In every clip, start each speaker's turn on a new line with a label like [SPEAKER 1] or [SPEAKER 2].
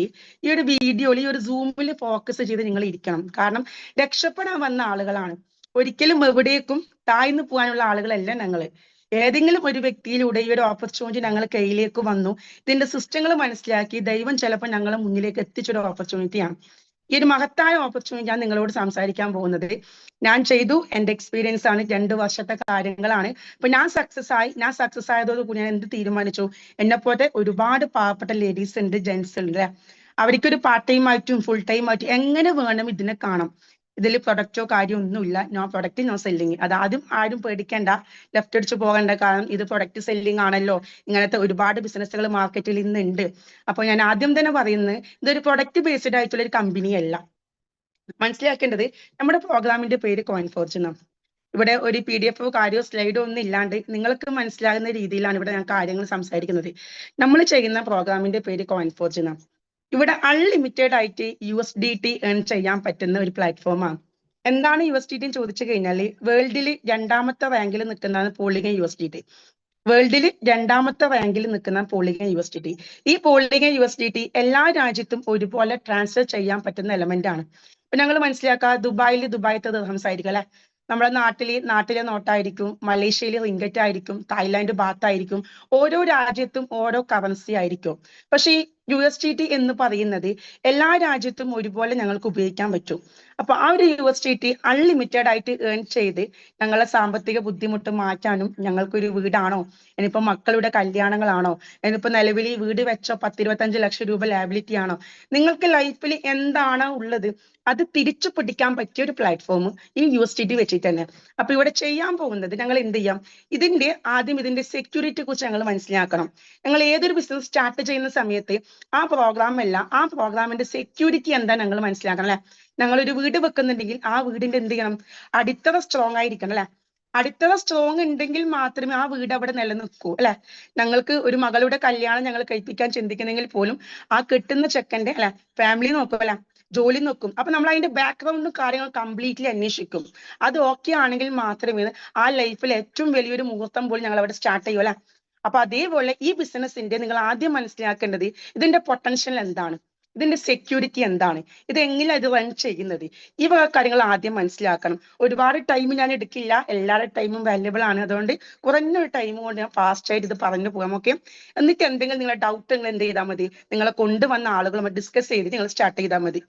[SPEAKER 1] ഈ ഒരു വീഡിയോയിൽ ഈ ഒരു സൂമിൽ ഫോക്കസ് ചെയ്ത് നിങ്ങൾ ഇരിക്കണം. കാരണം രക്ഷപ്പെടാൻ വന്ന ആളുകളാണ്. ഒരിക്കലും എവിടേക്കും താഴ്ന്നു പോകാനുള്ള ആളുകളല്ല ഞങ്ങൾ. ഏതെങ്കിലും ഒരു വ്യക്തിയിലൂടെ ഈ ഒരു ഓപ്പർച്യൂണിറ്റി ഞങ്ങൾ കയ്യിലേക്ക് വന്നു. ഇതിന്റെ സിസ്റ്റങ്ങൾ മനസ്സിലാക്കി ദൈവം ചിലപ്പോൾ ഞങ്ങളെ മുന്നിലേക്ക് എത്തിച്ചൊരു ഓപ്പർച്യൂണിറ്റിയാണ്. ഈ ഒരു മഹത്തായ ഓപ്പർച്യൂണിറ്റി ഞാൻ നിങ്ങളോട് സംസാരിക്കാൻ പോകുന്നത് ഞാൻ ചെയ്തു. എൻ്റെ എക്സ്പീരിയൻസ് ആണ്, 2 വർഷത്തെ കാര്യങ്ങളാണ്. അപ്പൊ ഞാൻ സക്സസ് ആയതോടുകൂടി ഞാൻ എന്ത് തീരുമാനിച്ചു, എന്നെപ്പോലെ ഒരുപാട് പാവപ്പെട്ട ലേഡീസ് ഉണ്ട്, ജെന്റ്സ് ഉണ്ട്. അവർക്കൊരു പാർട്ട് ടൈം ആയിട്ടും ഫുൾ ടൈം ആയിട്ടും എങ്ങനെ വേണം ഇതിനെ കാണാം. ഇതിൽ പ്രൊഡക്റ്റോ കാര്യം ഒന്നുമില്ല. No product no selling. അത് ആരും പേടിക്കേണ്ട, ലെഫ്റ്റ് അടിച്ച് പോകേണ്ട. കാരണം ഇത് പ്രൊഡക്റ്റ് സെല്ലിംഗ് ആണല്ലോ. ഇങ്ങനത്തെ ഒരുപാട് ബിസിനസ്സുകൾ മാർക്കറ്റിൽ ഇന്നുണ്ട്. അപ്പോൾ ഞാൻ ആദ്യം തന്നെ പറയുന്നത് ഇതൊരു പ്രൊഡക്റ്റ് ബേസ്ഡ് ആയിട്ടുള്ള ഒരു കമ്പനി അല്ല. മനസ്സിലാക്കേണ്ടത് നമ്മുടെ പ്രോഗ്രാമിന്റെ പേര് കോയിൻഫോർജ് എന്നാണ്. ഇവിടെ ഒരു PDF കാര്യമോ സ്ലൈഡോ ഒന്നും ഇല്ലാണ്ട് നിങ്ങൾക്ക് മനസ്സിലാകുന്ന രീതിയിലാണ് ഇവിടെ ഞാൻ കാര്യങ്ങൾ സംസാരിക്കുന്നത്. നമ്മൾ ചെയ്യുന്ന പ്രോഗ്രാമിന്റെ പേര് കോയിൻഫോർജ് എന്നാണ്. ഇവിടെ അൺലിമിറ്റഡ് ആയിട്ട് USDT ഏൺ ചെയ്യാൻ പറ്റുന്ന ഒരു പ്ലാറ്റ്ഫോമാണ്. എന്താണ് USDT എന്ന് ചോദിച്ചു കഴിഞ്ഞാൽ വേൾഡിൽ 2ാമത്തെ റാങ്കിൽ നിൽക്കുന്നതാണ് പോളിഗൺ USDT. വേൾഡിൽ 2ാമത്തെ റാങ്കിൽ നിൽക്കുന്ന പോളിഗൺ USDT. ഈ പോളിഗൺ USDT എല്ലാ രാജ്യത്തും ഒരുപോലെ ട്രാൻസ്ഫർ ചെയ്യാൻ പറ്റുന്ന എലമെന്റ് ആണ്. ഇപ്പൊ ഞങ്ങൾ മനസ്സിലാക്കുക, ദുബായിലത്തെ ദിർഹംസ് ആയിരിക്കും അല്ലെ. നമ്മുടെ നാട്ടിലെ നോട്ടായിരിക്കും, മലേഷ്യയിലെ റിംഗറ്റ് ആയിരിക്കും, തായ്ലാന്റ് ബാത്ത് ആയിരിക്കും. ഓരോ രാജ്യത്തും ഓരോ കറൻസി ആയിരിക്കും. പക്ഷേ ഈ USDT എന്ന് പറയുന്നത് എല്ലാ രാജ്യത്തും ഒരുപോലെ ഞങ്ങൾക്ക് ഉപയോഗിക്കാൻ പറ്റും. അപ്പൊ ആ ഒരു USDT അൺലിമിറ്റഡ് ആയിട്ട് ഏൺ ചെയ്ത് ഞങ്ങളെ സാമ്പത്തിക ബുദ്ധിമുട്ട് മാറ്റാനും, ഞങ്ങൾക്കൊരു വീടാണോ, ഇനിയിപ്പോ മക്കളുടെ കല്യാണങ്ങളാണോ, ഇനിയിപ്പോ നിലവിൽ ഈ വീട് വെച്ചോ 10-25 ലക്ഷം രൂപ ലാബിലിറ്റി ആണോ, നിങ്ങൾക്ക് ലൈഫിൽ എന്താണോ ഉള്ളത് അത് തിരിച്ചു പിടിക്കാൻ പറ്റിയ ഒരു പ്ലാറ്റ്ഫോം ഈ USDT വെച്ചിട്ട് തന്നെ. അപ്പൊ ഇവിടെ ചെയ്യാൻ പോകുന്നത് ഞങ്ങൾ എന്ത് ചെയ്യാം, ആദ്യം ഇതിന്റെ സെക്യൂരിറ്റിയെ കുറിച്ച് ഞങ്ങൾ മനസ്സിലാക്കണം. ഞങ്ങൾ ഏതൊരു ബിസിനസ് സ്റ്റാർട്ട് ചെയ്യുന്ന സമയത്ത് ആ പ്രോഗ്രാമിന്റെ സെക്യൂരിറ്റി എന്താ ഞങ്ങൾ മനസ്സിലാക്കണം അല്ലെ. ഞങ്ങളൊരു വീട് വെക്കുന്നുണ്ടെങ്കിൽ ആ വീടിന്റെ എന്ത് ചെയ്യണം, അടിത്തറ സ്ട്രോങ് ആയിരിക്കണം അല്ലെ. അടിത്തറ സ്ട്രോങ് ഉണ്ടെങ്കിൽ മാത്രമേ ആ വീട് അവിടെ നിലനിൽക്കൂ അല്ലെ. ഞങ്ങൾക്ക് ഒരു മകളുടെ കല്യാണം ഞങ്ങൾ കഴിപ്പിക്കാൻ ചിന്തിക്കുന്നെങ്കിൽ പോലും ആ കെട്ടുന്ന ചെക്കന്റെ അല്ലെ ഫാമിലി നോക്കും അല്ലെ, ജോലി നോക്കും. അപ്പൊ നമ്മൾ അതിന്റെ ബാക്ക്ഗ്രൗണ്ടും കാര്യങ്ങൾ കംപ്ലീറ്റ്ലി അന്വേഷിക്കും. അത് ഓക്കെ ആണെങ്കിൽ മാത്രമേ ആ ലൈഫിൽ ഏറ്റവും വലിയൊരു മുഹൂർത്തം പോലും ഞങ്ങൾ അവിടെ സ്റ്റാർട്ട് ചെയ്യൂ അല്ലെ. അപ്പൊ അതേപോലെ ഈ ബിസിനസിന്റെ നിങ്ങൾ ആദ്യം മനസ്സിലാക്കേണ്ടത് ഇതിന്റെ പൊട്ടൻഷ്യൽ എന്താണ്, ഇതിന്റെ സെക്യൂരിറ്റി എന്താണ്, ഇത് എങ്ങനെ ഇത് റൺ ചെയ്യുന്നത്, ഈ വക കാര്യങ്ങൾ ആദ്യം മനസ്സിലാക്കണം. ഒരുപാട് ടൈം ഞാൻ എടുക്കില്ല, എല്ലാവരുടെ ടൈമും വാല്യബിൾ ആണ്. അതുകൊണ്ട് കുറഞ്ഞൊരു ടൈം കൊണ്ട് ഞാൻ ഫാസ്റ്റ് ആയിട്ട് ഇത് പറഞ്ഞു പോകാം. ഓക്കെ. എന്നിട്ട് എന്തെങ്കിലും നിങ്ങളുടെ ഡൗട്ട് നിങ്ങൾ എന്ത് ചെയ്താൽ മതി, നിങ്ങളെ കൊണ്ടുവന്ന ആളുകളുമായി ഡിസ്കസ് ചെയ്ത് നിങ്ങൾ സ്റ്റാർട്ട് ചെയ്താൽ മതി.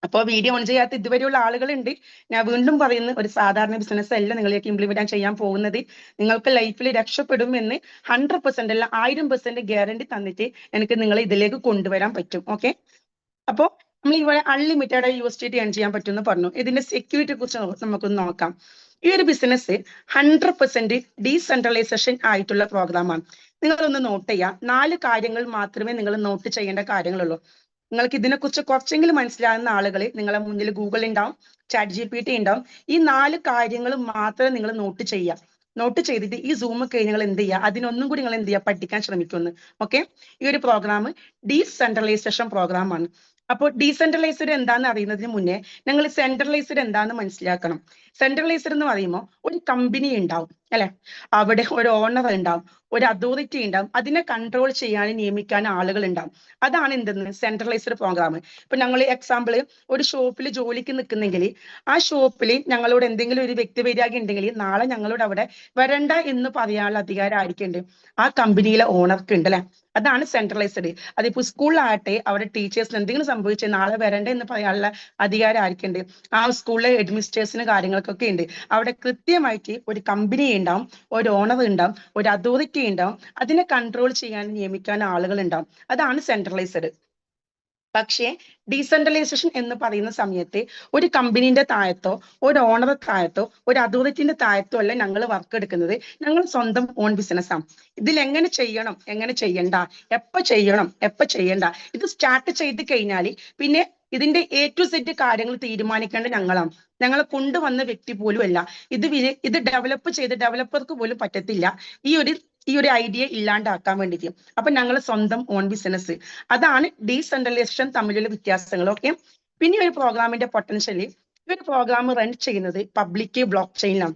[SPEAKER 1] അപ്പോൾ വീഡിയോ ഓൺ ചെയ്യാത്ത ഇതുവരെയുള്ള ആളുകളുണ്ട്. ഞാൻ വീണ്ടും പറയുന്നു, ഒരു സാധാരണ ബിസിനസ് അല്ല നിങ്ങളിലേക്ക് ഇംപ്ലിമെന്റ് ചെയ്യാൻ പോകുന്നത്. നിങ്ങൾക്ക് ലൈഫിൽ രക്ഷപ്പെടും എന്ന് 100% അല്ല 1000% ഗ്യാരണ്ടി തന്നിട്ട് എനിക്ക് നിങ്ങളെ ഇതിലേക്ക് കൊണ്ടുവരാൻ പറ്റും. ഓക്കെ. അപ്പോൾ നമ്മൾ ഇവിടെ അൺലിമിറ്റഡ് ആയി USDT ഏൺ ചെയ്യാൻ പറ്റുമെന്ന് പറഞ്ഞു. ഇതിന്റെ സെക്യൂരിറ്റിയെ കുറിച്ച് നമുക്കൊന്ന് നോക്കാം. ഈ ഒരു ബിസിനസ് 100% ഡീസെൻട്രലൈസേഷൻ ആയിട്ടുള്ള പ്രോഗ്രാമാണ്. നിങ്ങളൊന്ന് നോട്ട് ചെയ്യാം. 4 കാര്യങ്ങൾ മാത്രമേ നിങ്ങൾ നോട്ട് ചെയ്യേണ്ട കാര്യങ്ങളുള്ളൂ. നിങ്ങൾക്ക് ഇതിനെക്കുറിച്ച് കുറച്ചെങ്കിലും മനസ്സിലാകുന്ന ആളുകൾ നിങ്ങളെ മുന്നിൽ ഗൂഗിൾ ഉണ്ടാവും, ChatGPT ഉണ്ടാവും. ഈ 4 കാര്യങ്ങൾ മാത്രമേ നിങ്ങൾ നോട്ട് ചെയ്യുക. നോട്ട് ചെയ്തിട്ട് ഈ സൂം കഴിഞ്ഞ് നിങ്ങൾ എന്ത് ചെയ്യുക, അതിനൊന്നും കൂടി നിങ്ങൾ എന്ത് ചെയ്യുക, പഠിക്കാൻ ശ്രമിക്കുന്നു. ഓക്കെ. ഈ ഒരു പ്രോഗ്രാം ഡീസെൻട്രലൈസേഷൻ പ്രോഗ്രാമാണ്. അപ്പോൾ ഡീസെൻട്രലൈസ്ഡ് എന്താണെന്ന് അറിയുന്നതിന് മുന്നേ ഞങ്ങൾ സെൻട്രലൈസ്ഡ് എന്താണെന്ന് മനസ്സിലാക്കണം. സെൻട്രലൈസ്ഡ് എന്ന് പറയുമ്പോൾ ഒരു കമ്പനി ഉണ്ടാവും അല്ലെ, അവിടെ ഒരു ഓണർ ഉണ്ടാവും, ഒരു അതോറിറ്റി ഉണ്ടാവും, അതിനെ കൺട്രോൾ ചെയ്യാനും നിയമിക്കാനും ആളുകൾ ഉണ്ടാവും. അതാണ് എന്തെന്ന് സെൻട്രലൈസ്ഡ് പ്രോഗ്രാം. ഇപ്പൊ ഞങ്ങൾ എക്സാമ്പിൾ ഒരു ഷോപ്പിൽ ജോലിക്ക് നിൽക്കുന്നെങ്കിൽ ആ ഷോപ്പിൽ ഞങ്ങളോട് എന്തെങ്കിലും ഒരു വ്യക്തി വരികയാകെ ഉണ്ടെങ്കിൽ നാളെ ഞങ്ങളോട് അവിടെ വരണ്ട എന്ന് പറയാനുള്ള അധികാരം ആയിരിക്കുന്നുണ്ട്, ആ കമ്പനിയിലെ ഓണർക്ക് ഉണ്ട് അല്ലെ. അതാണ് സെൻട്രലൈസ്ഡ്. അതിപ്പോ സ്കൂളിലാകട്ടെ അവിടെ ടീച്ചേഴ്സിന് എന്തെങ്കിലും സംഭവിച്ചാൽ നാളെ വരണ്ട എന്ന് പറയാനുള്ള അധികാരം ആയിരിക്കുന്നുണ്ട്, ആ സ്കൂളിലെ അഡ്മിനിസ്ട്രേഷന് കാര്യങ്ങൾക്കൊക്കെ ഉണ്ട്. അവിടെ കൃത്യമായിട്ട് ഒരു കമ്പനി ഉണ്ടാവും, ഒരു ഓണർ ഉണ്ടാവും, ഒരു അതോറിറ്റി ഉണ്ടാവും, അതിനെ കൺട്രോൾ ചെയ്യാൻ നിയമിക്കാൻ ആളുകൾ ഉണ്ടാവും. അതാണ് സെൻട്രലൈസ്ഡ്. പക്ഷേ ഡീസെൻട്രലൈസേഷൻ എന്ന് പറയുന്ന സമയത്ത് ഒരു കമ്പനീന്റെ താഴത്തോ ഒരു ഓണർ താഴത്തോ ഒരു അതോറിറ്റിന്റെ താഴത്തോ അല്ല ഞങ്ങൾ വർക്ക് എടുക്കുന്നത്. ഞങ്ങൾ സ്വന്തം ഓൺ ബിസിനസ് ആണ്. ഇതിൽ എങ്ങനെ ചെയ്യണം, എങ്ങനെ ചെയ്യണ്ട, എപ്പോ ചെയ്യണം, എപ്പോ ചെയ്യണ്ട, ഇത് സ്റ്റാർട്ട് ചെയ്ത് കഴിഞ്ഞാൽ പിന്നെ ഇതിന്റെ A to Z കാര്യങ്ങൾ തീരുമാനിക്കേണ്ട ഞങ്ങളാണ്. ഞങ്ങളെ കൊണ്ടുവന്ന വ്യക്തി പോലും അല്ല. ഇത് ഡെവലപ്പ് ചെയ്ത് ഡെവലപ്പർക്ക് പോലും പറ്റത്തില്ല ഈ ഒരു ഐഡിയ ഇല്ലാണ്ടാക്കാൻ വേണ്ടിയിട്ട്. അപ്പൊ ഞങ്ങൾ സ്വന്തം ഓൺ ബിസിനസ്. അതാണ് ഡീസെൻട്രലൈസേഷൻ തമ്മിലുള്ള വ്യത്യാസങ്ങൾ. ഓക്കെ. പിന്നെ ഒരു പ്രോഗ്രാമിന്റെ പൊട്ടൻഷ്യലി ഈ ഒരു പ്രോഗ്രാം റൺ ചെയ്യുന്നത് പബ്ലിക് ബ്ലോക്ക് ചെയിനിലാണ്.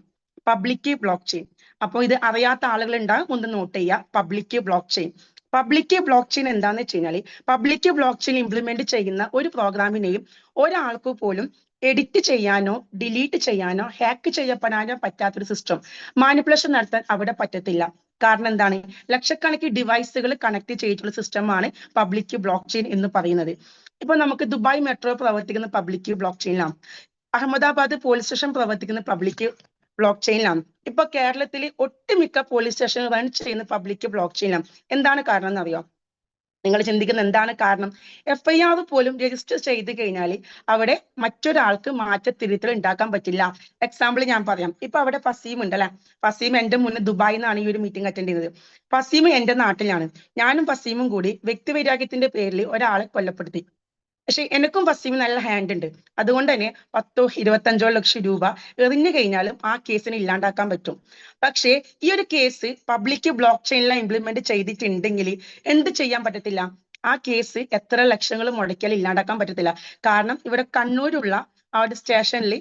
[SPEAKER 1] Public block chain. അപ്പോൾ ഇത് അറിയാത്ത ആളുകൾ ഉണ്ടാകും, ഒന്ന് നോട്ട് ചെയ്യുക. Public block chain. Public block chain എന്താന്ന് വെച്ച് കഴിഞ്ഞാൽ പബ്ലിക് ബ്ലോക്ക് ചെയിൻ ഇംപ്ലിമെന്റ് ചെയ്യുന്ന ഒരു പ്രോഗ്രാമിനെയും ഒരാൾക്ക് പോലും എഡിറ്റ് ചെയ്യാനോ ഡിലീറ്റ് ചെയ്യാനോ ഹാക്ക് ചെയ്യപ്പെടാനോ പറ്റാത്തൊരു സിസ്റ്റം. മാനിപ്പുലേഷൻ നടത്താൻ അവിടെ പറ്റത്തില്ല. കാരണം എന്താണ്? ലക്ഷക്കണക്കിന് ഡിവൈസുകൾ കണക്ട് ചെയ്തിട്ടുള്ള സിസ്റ്റമാണ് പബ്ലിക് ബ്ലോക്ക് ചെയിൻ എന്ന് പറയുന്നത്. ഇപ്പൊ നമുക്ക് ദുബായ് മെട്രോ പ്രവർത്തിക്കുന്ന പബ്ലിക് ബ്ലോക്ക് ചെയിനിലാണ്. അഹമ്മദാബാദ് പോലീസ് സ്റ്റേഷൻ പ്രവർത്തിക്കുന്ന പബ്ലിക് ബ്ലോക്ക് ചെയിനിലാണ്. ഇപ്പൊ കേരളത്തിൽ ഒട്ടുമിക്ക പോലീസ് സ്റ്റേഷൻ റൺ ചെയ്യുന്ന പബ്ലിക് ബ്ലോക്ക് ചെയിനിലാണ്. എന്താണ് കാരണം എന്നറിയോ? നിങ്ങൾ ചിന്തിക്കുന്ന എന്താണ് കാരണം? FIR പോലും രജിസ്റ്റർ ചെയ്ത് കഴിഞ്ഞാൽ അവിടെ മറ്റൊരാൾക്ക് മാറ്റത്തിരുത്തൽ ഉണ്ടാക്കാൻ പറ്റില്ല. എക്സാമ്പിൾ ഞാൻ പറയാം. ഇപ്പൊ അവിടെ ഫസീം ഉണ്ട് അല്ലെ. ഫസീം എന്റെ മുന്നേ ദുബായിൽ നിന്നാണ് ഈ ഒരു മീറ്റിംഗ് അറ്റൻഡ് ചെയ്യുന്നത്. ഫസീം എന്റെ നാട്ടിലാണ്. ഞാനും ഫസീമും കൂടി വ്യക്തിവൈരാഗ്യത്തിന്റെ പേരിൽ ഒരാളെ കൊല്ലപ്പെടുത്തി. പക്ഷെ എനിക്കും ഫസീമിന് നല്ല ഹാൻഡ് ഉണ്ട്. അതുകൊണ്ട് തന്നെ 10-25 ലക്ഷം രൂപ എറിഞ്ഞു കഴിഞ്ഞാലും ആ കേസിനെ ഇല്ലാണ്ടാക്കാൻ പറ്റും. പക്ഷേ ഈ ഒരു കേസ് പബ്ലിക് ബ്ലോക്ക് ചെയിനിലാണ് ഇംപ്ലിമെന്റ് ചെയ്തിട്ടുണ്ടെങ്കിൽ എന്ത് ചെയ്യാൻ പറ്റത്തില്ല? ആ കേസ് എത്ര ലക്ഷങ്ങൾ മുടക്കിയാൽ ഇല്ലാണ്ടാക്കാൻ പറ്റത്തില്ല. കാരണം ഇവിടെ കണ്ണൂരുള്ള ആ ഒരു സ്റ്റേഷനിൽ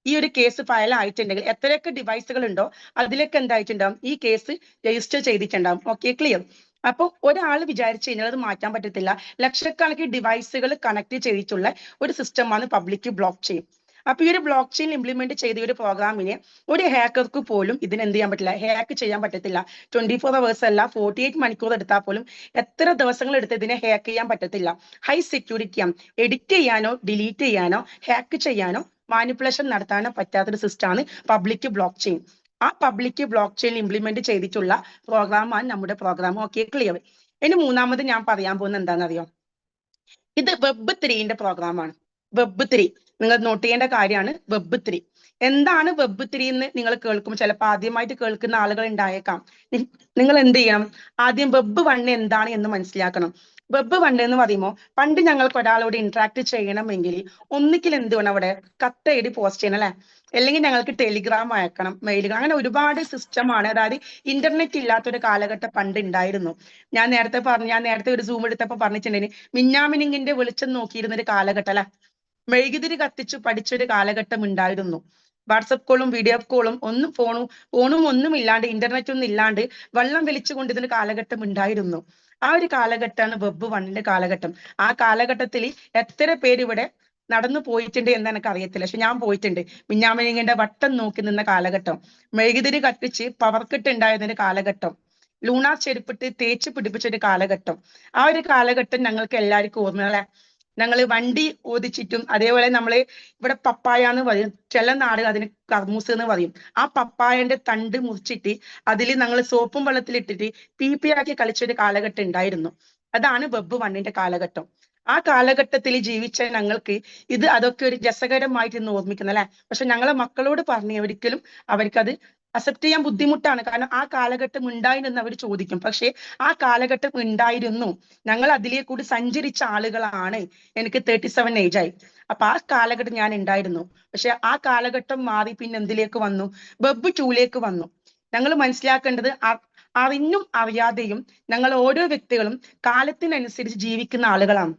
[SPEAKER 1] ഈ ഒരു കേസ് ഫയൽ ആയിട്ടുണ്ടെങ്കിൽ എത്രയൊക്കെ ഡിവൈസുകൾ ഉണ്ടോ അതിലൊക്കെ എന്തായിട്ടുണ്ടാവും? ഈ കേസ് രജിസ്റ്റർ ചെയ്തിട്ടുണ്ടാവും. Okay, clear? അപ്പൊ ഒരാൾ വിചാരിച്ചു കഴിഞ്ഞാൽ അത് മാറ്റാൻ പറ്റത്തില്ല. ലക്ഷക്കണക്കിന് ഡിവൈസുകൾ കണക്ട് ചെയ്തിട്ടുള്ള ഒരു സിസ്റ്റമാണ് പബ്ലിക് ബ്ലോക്ക് ചെയിൻ. അപ്പൊ ഈ ഒരു ബ്ലോക്ക് ചെയിൻ ഇംപ്ലിമെന്റ് ചെയ്ത ഒരു പ്രോഗ്രാമിനെ ഒരു ഹാക്കർക്ക് പോലും ഇതിന് എന്ത് ചെയ്യാൻ പറ്റില്ല? ഹാക്ക് ചെയ്യാൻ പറ്റത്തില്ല. 24 hours അല്ല, 48 മണിക്കൂർ എടുത്താൽ പോലും എത്ര ദിവസങ്ങൾ എടുത്ത് ഇതിനെ ഹാക്ക് ചെയ്യാൻ പറ്റത്തില്ല. ഹൈ സെക്യൂരിറ്റിയാണ്. എഡിറ്റ് ചെയ്യാനോ ഡിലീറ്റ് ചെയ്യാനോ ഹാക്ക് ചെയ്യാനോ മാനിപ്പുലേഷൻ നടത്താനോ പറ്റാത്തൊരു സിസ്റ്റമാണ് പബ്ലിക് ബ്ലോക്ക് ചെയിൻ. ആ പബ്ലിക് ബ്ലോക്ക് ചെയിൻ ഇംപ്ലിമെന്റ് ചെയ്തിട്ടുള്ള പ്രോഗ്രാമാണ് നമ്മുടെ പ്രോഗ്രാം. Okay, clear? ഇനി മൂന്നാമത് ഞാൻ പറയാൻ പോകുന്നത് എന്താണെന്നറിയോ? ഇത് വെബ് 3ന്റെ പ്രോഗ്രാമാണ്. വെബ് 3 നിങ്ങൾ നോട്ട് ചെയ്യേണ്ട കാര്യമാണ്. വെബ് 3 എന്താണ്? വെബ് 3 എന്ന് നിങ്ങൾ കേൾക്കും. ചിലപ്പോൾ ആദ്യമായിട്ട് കേൾക്കുന്ന ആളുകൾ ഉണ്ടായേക്കാം. നിങ്ങൾ എന്ത് ചെയ്യണം? ആദ്യം വെബ് 1 എന്താണ് എന്ന് മനസ്സിലാക്കണം. വെബ് 1 എന്ന് പറയുമ്പോൾ പണ്ട് ഞങ്ങൾക്ക് ഒരാളോട് ഇന്ററാക്ട് ചെയ്യണമെങ്കിൽ ഒന്നിക്കിൽ എന്ത് വേണം? അവിടെ കത്ത് എഴുതി പോസ്റ്റ് ചെയ്യണം അല്ലെ, അല്ലെങ്കിൽ ഞങ്ങൾക്ക് ടെലിഗ്രാം അയക്കണം, മെയിലുകൾ, അങ്ങനെ ഒരുപാട് സിസ്റ്റമാണ്. അതായത് ഇന്റർനെറ്റ് ഇല്ലാത്തൊരു കാലഘട്ടം പണ്ട് ഉണ്ടായിരുന്നു. ഞാൻ നേരത്തെ ഒരു സൂം എടുത്തപ്പോൾ പറഞ്ഞിട്ടുണ്ടെങ്കിൽ മിന്നാമിനിങ്ങിന്റെ വെളിച്ചം നോക്കിയിരുന്ന ഒരു കാലഘട്ടം അല്ലെ, മെഴുകുതിരി കത്തിച്ചു പഠിച്ചൊരു കാലഘട്ടം ഉണ്ടായിരുന്നു. വാട്സപ്പ് കോളും വീഡിയോ കോളും ഫോണും ഒന്നും ഇല്ലാണ്ട്, ഇന്റർനെറ്റ് ഒന്നും ഇല്ലാണ്ട് വെള്ളം വലിച്ചു കൊണ്ടിരുന്ന കാലഘട്ടം ഉണ്ടായിരുന്നു. ആ ഒരു കാലഘട്ടമാണ് വെബ് 1ന്റെ കാലഘട്ടം. ആ കാലഘട്ടത്തിൽ എത്ര പേര് ഇവിടെ നടന്നു പോയിട്ടുണ്ട് എന്ന് എനിക്ക് അറിയത്തില്ല. പക്ഷെ ഞാൻ പോയിട്ടുണ്ട്. മിന്നാമിനിങ്ങിന്റെ വട്ടം നോക്കി നിന്ന കാലഘട്ടം, മെഴുകുതിരി കത്തിച്ച് പവർ കട്ട് ഉണ്ടായിരുന്ന കാലഘട്ടം, ലൂണാർ ചെരുപ്പിട്ട് തേച്ച് പിടിപ്പിച്ച ഒരു കാലഘട്ടം. ആ ഒരു കാലഘട്ടം ഞങ്ങൾക്ക് എല്ലാവർക്കും ഓർമ്മ. ഞങ്ങൾ വണ്ടി ഓടിച്ചിട്ടും, അതേപോലെ നമ്മള് ഇവിടെ പപ്പായ എന്ന് പറയും, ചില നാടുകൾ അതിന് കർമൂസ് എന്ന് പറയും. ആ പപ്പായന്റെ തണ്ട് മുറിച്ചിട്ട് അതിൽ ഞങ്ങൾ സോപ്പും വെള്ളത്തിലിട്ടിട്ട് പീപ്പിയാക്കി കളിച്ചൊരു കാലഘട്ടം ഉണ്ടായിരുന്നു. അതാണ് വെബ് 1ന്റെ കാലഘട്ടം. ആ കാലഘട്ടത്തിൽ ജീവിച്ച ഞങ്ങൾക്ക് അതൊക്കെ ഒരു രസകരമായിട്ട് ഇന്ന് ഓർമ്മിക്കുന്ന അല്ലെ. പക്ഷെ ഞങ്ങളെ മക്കളോട് പറഞ്ഞ് ഒരിക്കലും അവർക്കത് അക്സെപ്റ്റ് ചെയ്യാൻ ബുദ്ധിമുട്ടാണ്. കാരണം ആ കാലഘട്ടം ഉണ്ടായിരുന്നു അവർ ചോദിക്കും. പക്ഷെ ആ കാലഘട്ടം ഉണ്ടായിരുന്നു. ഞങ്ങൾ അതിലേ കൂടി സഞ്ചരിച്ച ആളുകളാണ്. എനിക്ക് 37 ഏജ് ആയി. അപ്പൊ ആ കാലഘട്ടം ഞാൻ ഉണ്ടായിരുന്നു. പക്ഷെ ആ കാലഘട്ടം മാറി പിന്നെ എന്തിലേക്ക് വന്നു? വെബ് 2ലേക്ക് വന്നു. ഞങ്ങൾ മനസ്സിലാക്കേണ്ടത് അറിഞ്ഞും അറിയാതെയും ഞങ്ങൾ ഓരോ വ്യക്തികളും കാലത്തിനനുസരിച്ച് ജീവിക്കുന്ന ആളുകളാണ്.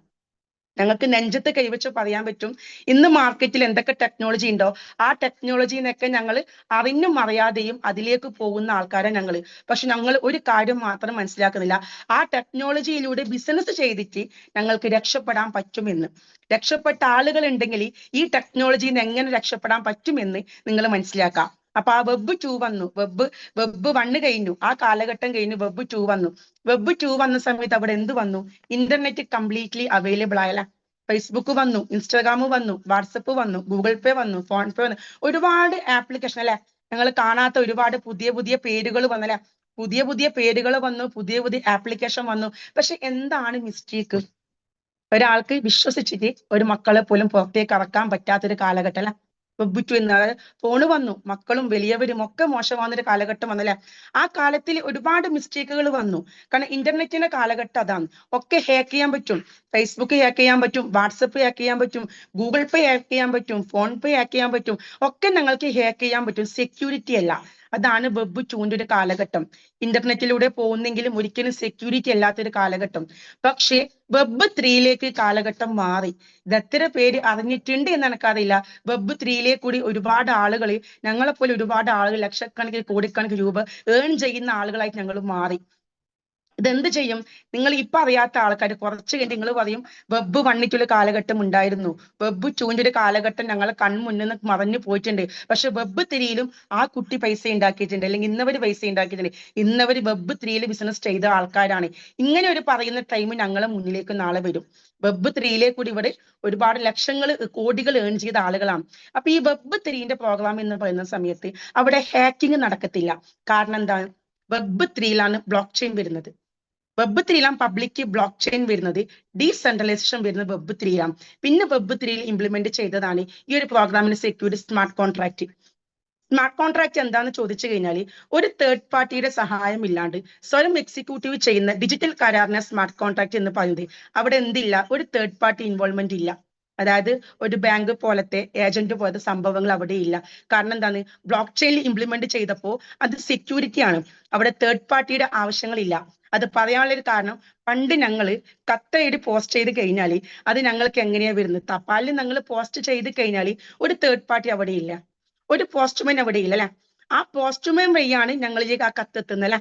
[SPEAKER 1] ഞങ്ങൾക്ക് നെഞ്ചത്ത് കൈവച്ച് പറയാൻ പറ്റും ഇന്ന് മാർക്കറ്റിൽ എന്തൊക്കെ ടെക്നോളജി ഉണ്ടോ ആ ടെക്നോളജിന്നൊക്കെ ഞങ്ങൾ അറിഞ്ഞും അറിയാതെയും അതിലേക്ക് പോകുന്ന ആൾക്കാരാണ് ഞങ്ങൾ. പക്ഷെ ഞങ്ങൾ ഒരു കാര്യം മാത്രം മനസ്സിലാക്കുന്നില്ല, ആ ടെക്നോളജിയിലൂടെ ബിസിനസ് ചെയ്തിട്ട് ഞങ്ങൾക്ക് രക്ഷപ്പെടാൻ പറ്റുമെന്ന്. രക്ഷപ്പെട്ട ആളുകൾ ഉണ്ടെങ്കിൽ ഈ ടെക്നോളജിയിൽ നിന്ന് എങ്ങനെ രക്ഷപ്പെടാൻ പറ്റുമെന്ന് നിങ്ങൾ മനസ്സിലാക്കാം. അപ്പൊ ആ വെബ് 2 വന്നു. വെബ് 1 കഴിഞ്ഞു, ആ കാലഘട്ടം കഴിഞ്ഞു, വെബ് 2 വന്നു. വെബ് 2 വന്ന സമയത്ത് അവിടെ എന്ത് വന്നു? ഇന്റർനെറ്റ് കംപ്ലീറ്റ്ലി അവൈലബിൾ ആയല്ല. ഫേസ്ബുക്ക് വന്നു, ഇൻസ്റ്റാഗ്രാം വന്നു, വാട്സപ്പ് വന്നു, ഗൂഗിൾ പേ വന്നു, ഫോൺ പേ വന്നു, ഒരുപാട് ആപ്ലിക്കേഷൻ അല്ലെ. ഞങ്ങൾ കാണാത്ത ഒരുപാട് പുതിയ പുതിയ പേരുകൾ വന്നല്ലേ, പുതിയ പേരുകൾ വന്നു, പുതിയ ആപ്ലിക്കേഷൻ വന്നു. പക്ഷെ എന്താണ് മിസ്റ്റേക്ക്? ഒരാൾക്ക് വിശ്വസിച്ചിട്ട് ഒരു മക്കളെ പോലും പുറത്തേക്ക് ഇറക്കാൻ പറ്റാത്തൊരു കാലഘട്ടം അല്ലെ. വെബ് 2 എന്ന് ഫോണ് വന്നു, മക്കളും വലിയവരും ഒക്കെ മോശമാകുന്നൊരു കാലഘട്ടം വന്നല്ലേ. ആ കാലത്തിൽ ഒരുപാട് മിസ്റ്റേക്കുകൾ വന്നു. കാരണം ഇന്റർനെറ്റിന്റെ കാലഘട്ടം അതാണ്. ഒക്കെ ഹാക്ക് ചെയ്യാൻ പറ്റും. ഫേസ്ബുക്ക് ഹാക്ക് ചെയ്യാൻ പറ്റും, വാട്സപ്പ് ഹാക്ക് ചെയ്യാൻ പറ്റും, ഗൂഗിൾ പേ ഹാക്ക് ചെയ്യാൻ പറ്റും, ഫോൺ പേ ഹാക്ക് ചെയ്യാൻ പറ്റും, ഒക്കെ ഞങ്ങൾക്ക് ഹാക്ക് ചെയ്യാൻ പറ്റും. സെക്യൂരിറ്റി അല്ല. അതാണ് വെബ് 2ന്റെ ഒരു കാലഘട്ടം. ഇന്റർനെറ്റിലൂടെ പോകുന്നെങ്കിലും ഒരിക്കലും സെക്യൂരിറ്റി അല്ലാത്തൊരു കാലഘട്ടം. പക്ഷേ വെബ് 3ലേക്ക് കാലഘട്ടം മാറി. ഇത് എത്ര പേര് അറിഞ്ഞിട്ടുണ്ട് എന്ന് എനിക്കറിയില്ല. വെബ് 3ലേക്ക് കൂടി ഒരുപാട് ആളുകൾ, ഞങ്ങളെപ്പോലെ ഒരുപാട് ആളുകൾ, ലക്ഷക്കണക്കിന് കോടിക്കണക്കിന് രൂപ ഏൺ ചെയ്യുന്ന ആളുകളായിട്ട് ഞങ്ങൾ മാറി. ഇതെന്ത് ചെയ്യും? നിങ്ങൾ ഇപ്പൊ അറിയാത്ത ആൾക്കാർ കുറച്ച് കഴിഞ്ഞ് നിങ്ങൾ പറയും വെബ് വണ്ണിക്കൊരു കാലഘട്ടം ഉണ്ടായിരുന്നു, വെബ് ടൂവിന്റെ ഒരു കാലഘട്ടം ഞങ്ങളെ കൺമുന്നിൽ നിന്ന് മറഞ്ഞു പോയിട്ടുണ്ട്. പക്ഷെ വെബ് ത്രീയിലും ആ കുട്ടി പൈസ ഉണ്ടാക്കിയിട്ടുണ്ട്, അല്ലെങ്കിൽ ഇന്നവര് പൈസ ഉണ്ടാക്കിയിട്ടുണ്ട്, ഇന്നവര് വെബ് ത്രീയിൽ ബിസിനസ് ചെയ്ത ആൾക്കാരാണ്. ഇങ്ങനെ ഒരു പറയുന്ന ടൈം ഞങ്ങളെ മുന്നിലേക്ക് നാളെ വരും. വെബ് ത്രീയിലെ കൂടി ഇവിടെ ഒരുപാട് ലക്ഷങ്ങൾ കോടികൾ ഏൺ ചെയ്ത ആളുകളാണ്. അപ്പൊ ഈ വെബ് ത്രീന്റെ പ്രോഗ്രാം എന്ന് പറയുന്ന സമയത്ത് അവിടെ ഹാക്കിംഗ് നടക്കത്തില്ല. കാരണം എന്താണ്? വെബ് ത്രീയിലാണ് ബ്ലോക്ക് ചെയിൻ വരുന്നത്. വെബ് ത്രീയിലാണ് പബ്ലിക് ബ്ലോക്ക് ചെയിൻ വരുന്നത്, ഡീസെൻട്രലൈസേഷൻ വരുന്നത് വെബ് ത്രീയിലാണ്. പിന്നെ വെബ് ത്രീയിൽ ഇംപ്ലിമെന്റ് ചെയ്തതാണ് ഈ ഒരു പ്രോഗ്രാമിന് security smart contract. Smart contract എന്താന്ന് ചോദിച്ചു കഴിഞ്ഞാൽ ഒരു തേർഡ് പാർട്ടിയുടെ സഹായം ഇല്ലാണ്ട് സ്വയം എക്സിക്യൂട്ടീവ് ചെയ്യുന്ന ഡിജിറ്റൽ കരാറിനെ സ്മാർട്ട് കോൺട്രാക്ട് എന്ന് പറയുന്നത്. അവിടെ എന്തില്ല? ഒരു തേർഡ് പാർട്ടി ഇൻവോൾവ്മെന്റ് ഇല്ല. അതായത് ഒരു ബാങ്ക് പോലത്തെ ഏജന്റ് പോലത്തെ സംഭവങ്ങൾ അവിടെ ഇല്ല. കാരണം എന്താണ്? ബ്ലോക്ക് ചെയിനിൽ ഇംപ്ലിമെന്റ് ചെയ്തപ്പോൾ അത് സെക്യൂരിറ്റി ആണ്, അവിടെ തേർഡ് പാർട്ടിയുടെ ആവശ്യങ്ങളില്ല. അത് പറയാനുള്ള ഒരു കാരണം, പണ്ട് ഞങ്ങൾ കത്തെഴുതി പോസ്റ്റ് ചെയ്ത് കഴിഞ്ഞാൽ അത് ഞങ്ങൾക്ക് എങ്ങനെയാ വരുന്നത്? തപാലിൽ ഞങ്ങൾ പോസ്റ്റ് ചെയ്ത് കഴിഞ്ഞാൽ ഒരു തേർഡ് പാർട്ടി അവിടെ ഇല്ല, ഒരു പോസ്റ്റ്മാൻ അവിടെ ഇല്ല അല്ലെ. ആ പോസ്റ്റ്മാൻ വഴിയാണ് ഞങ്ങളിലേക്ക് ആ കത്തെത്തുന്നത് അല്ലെ.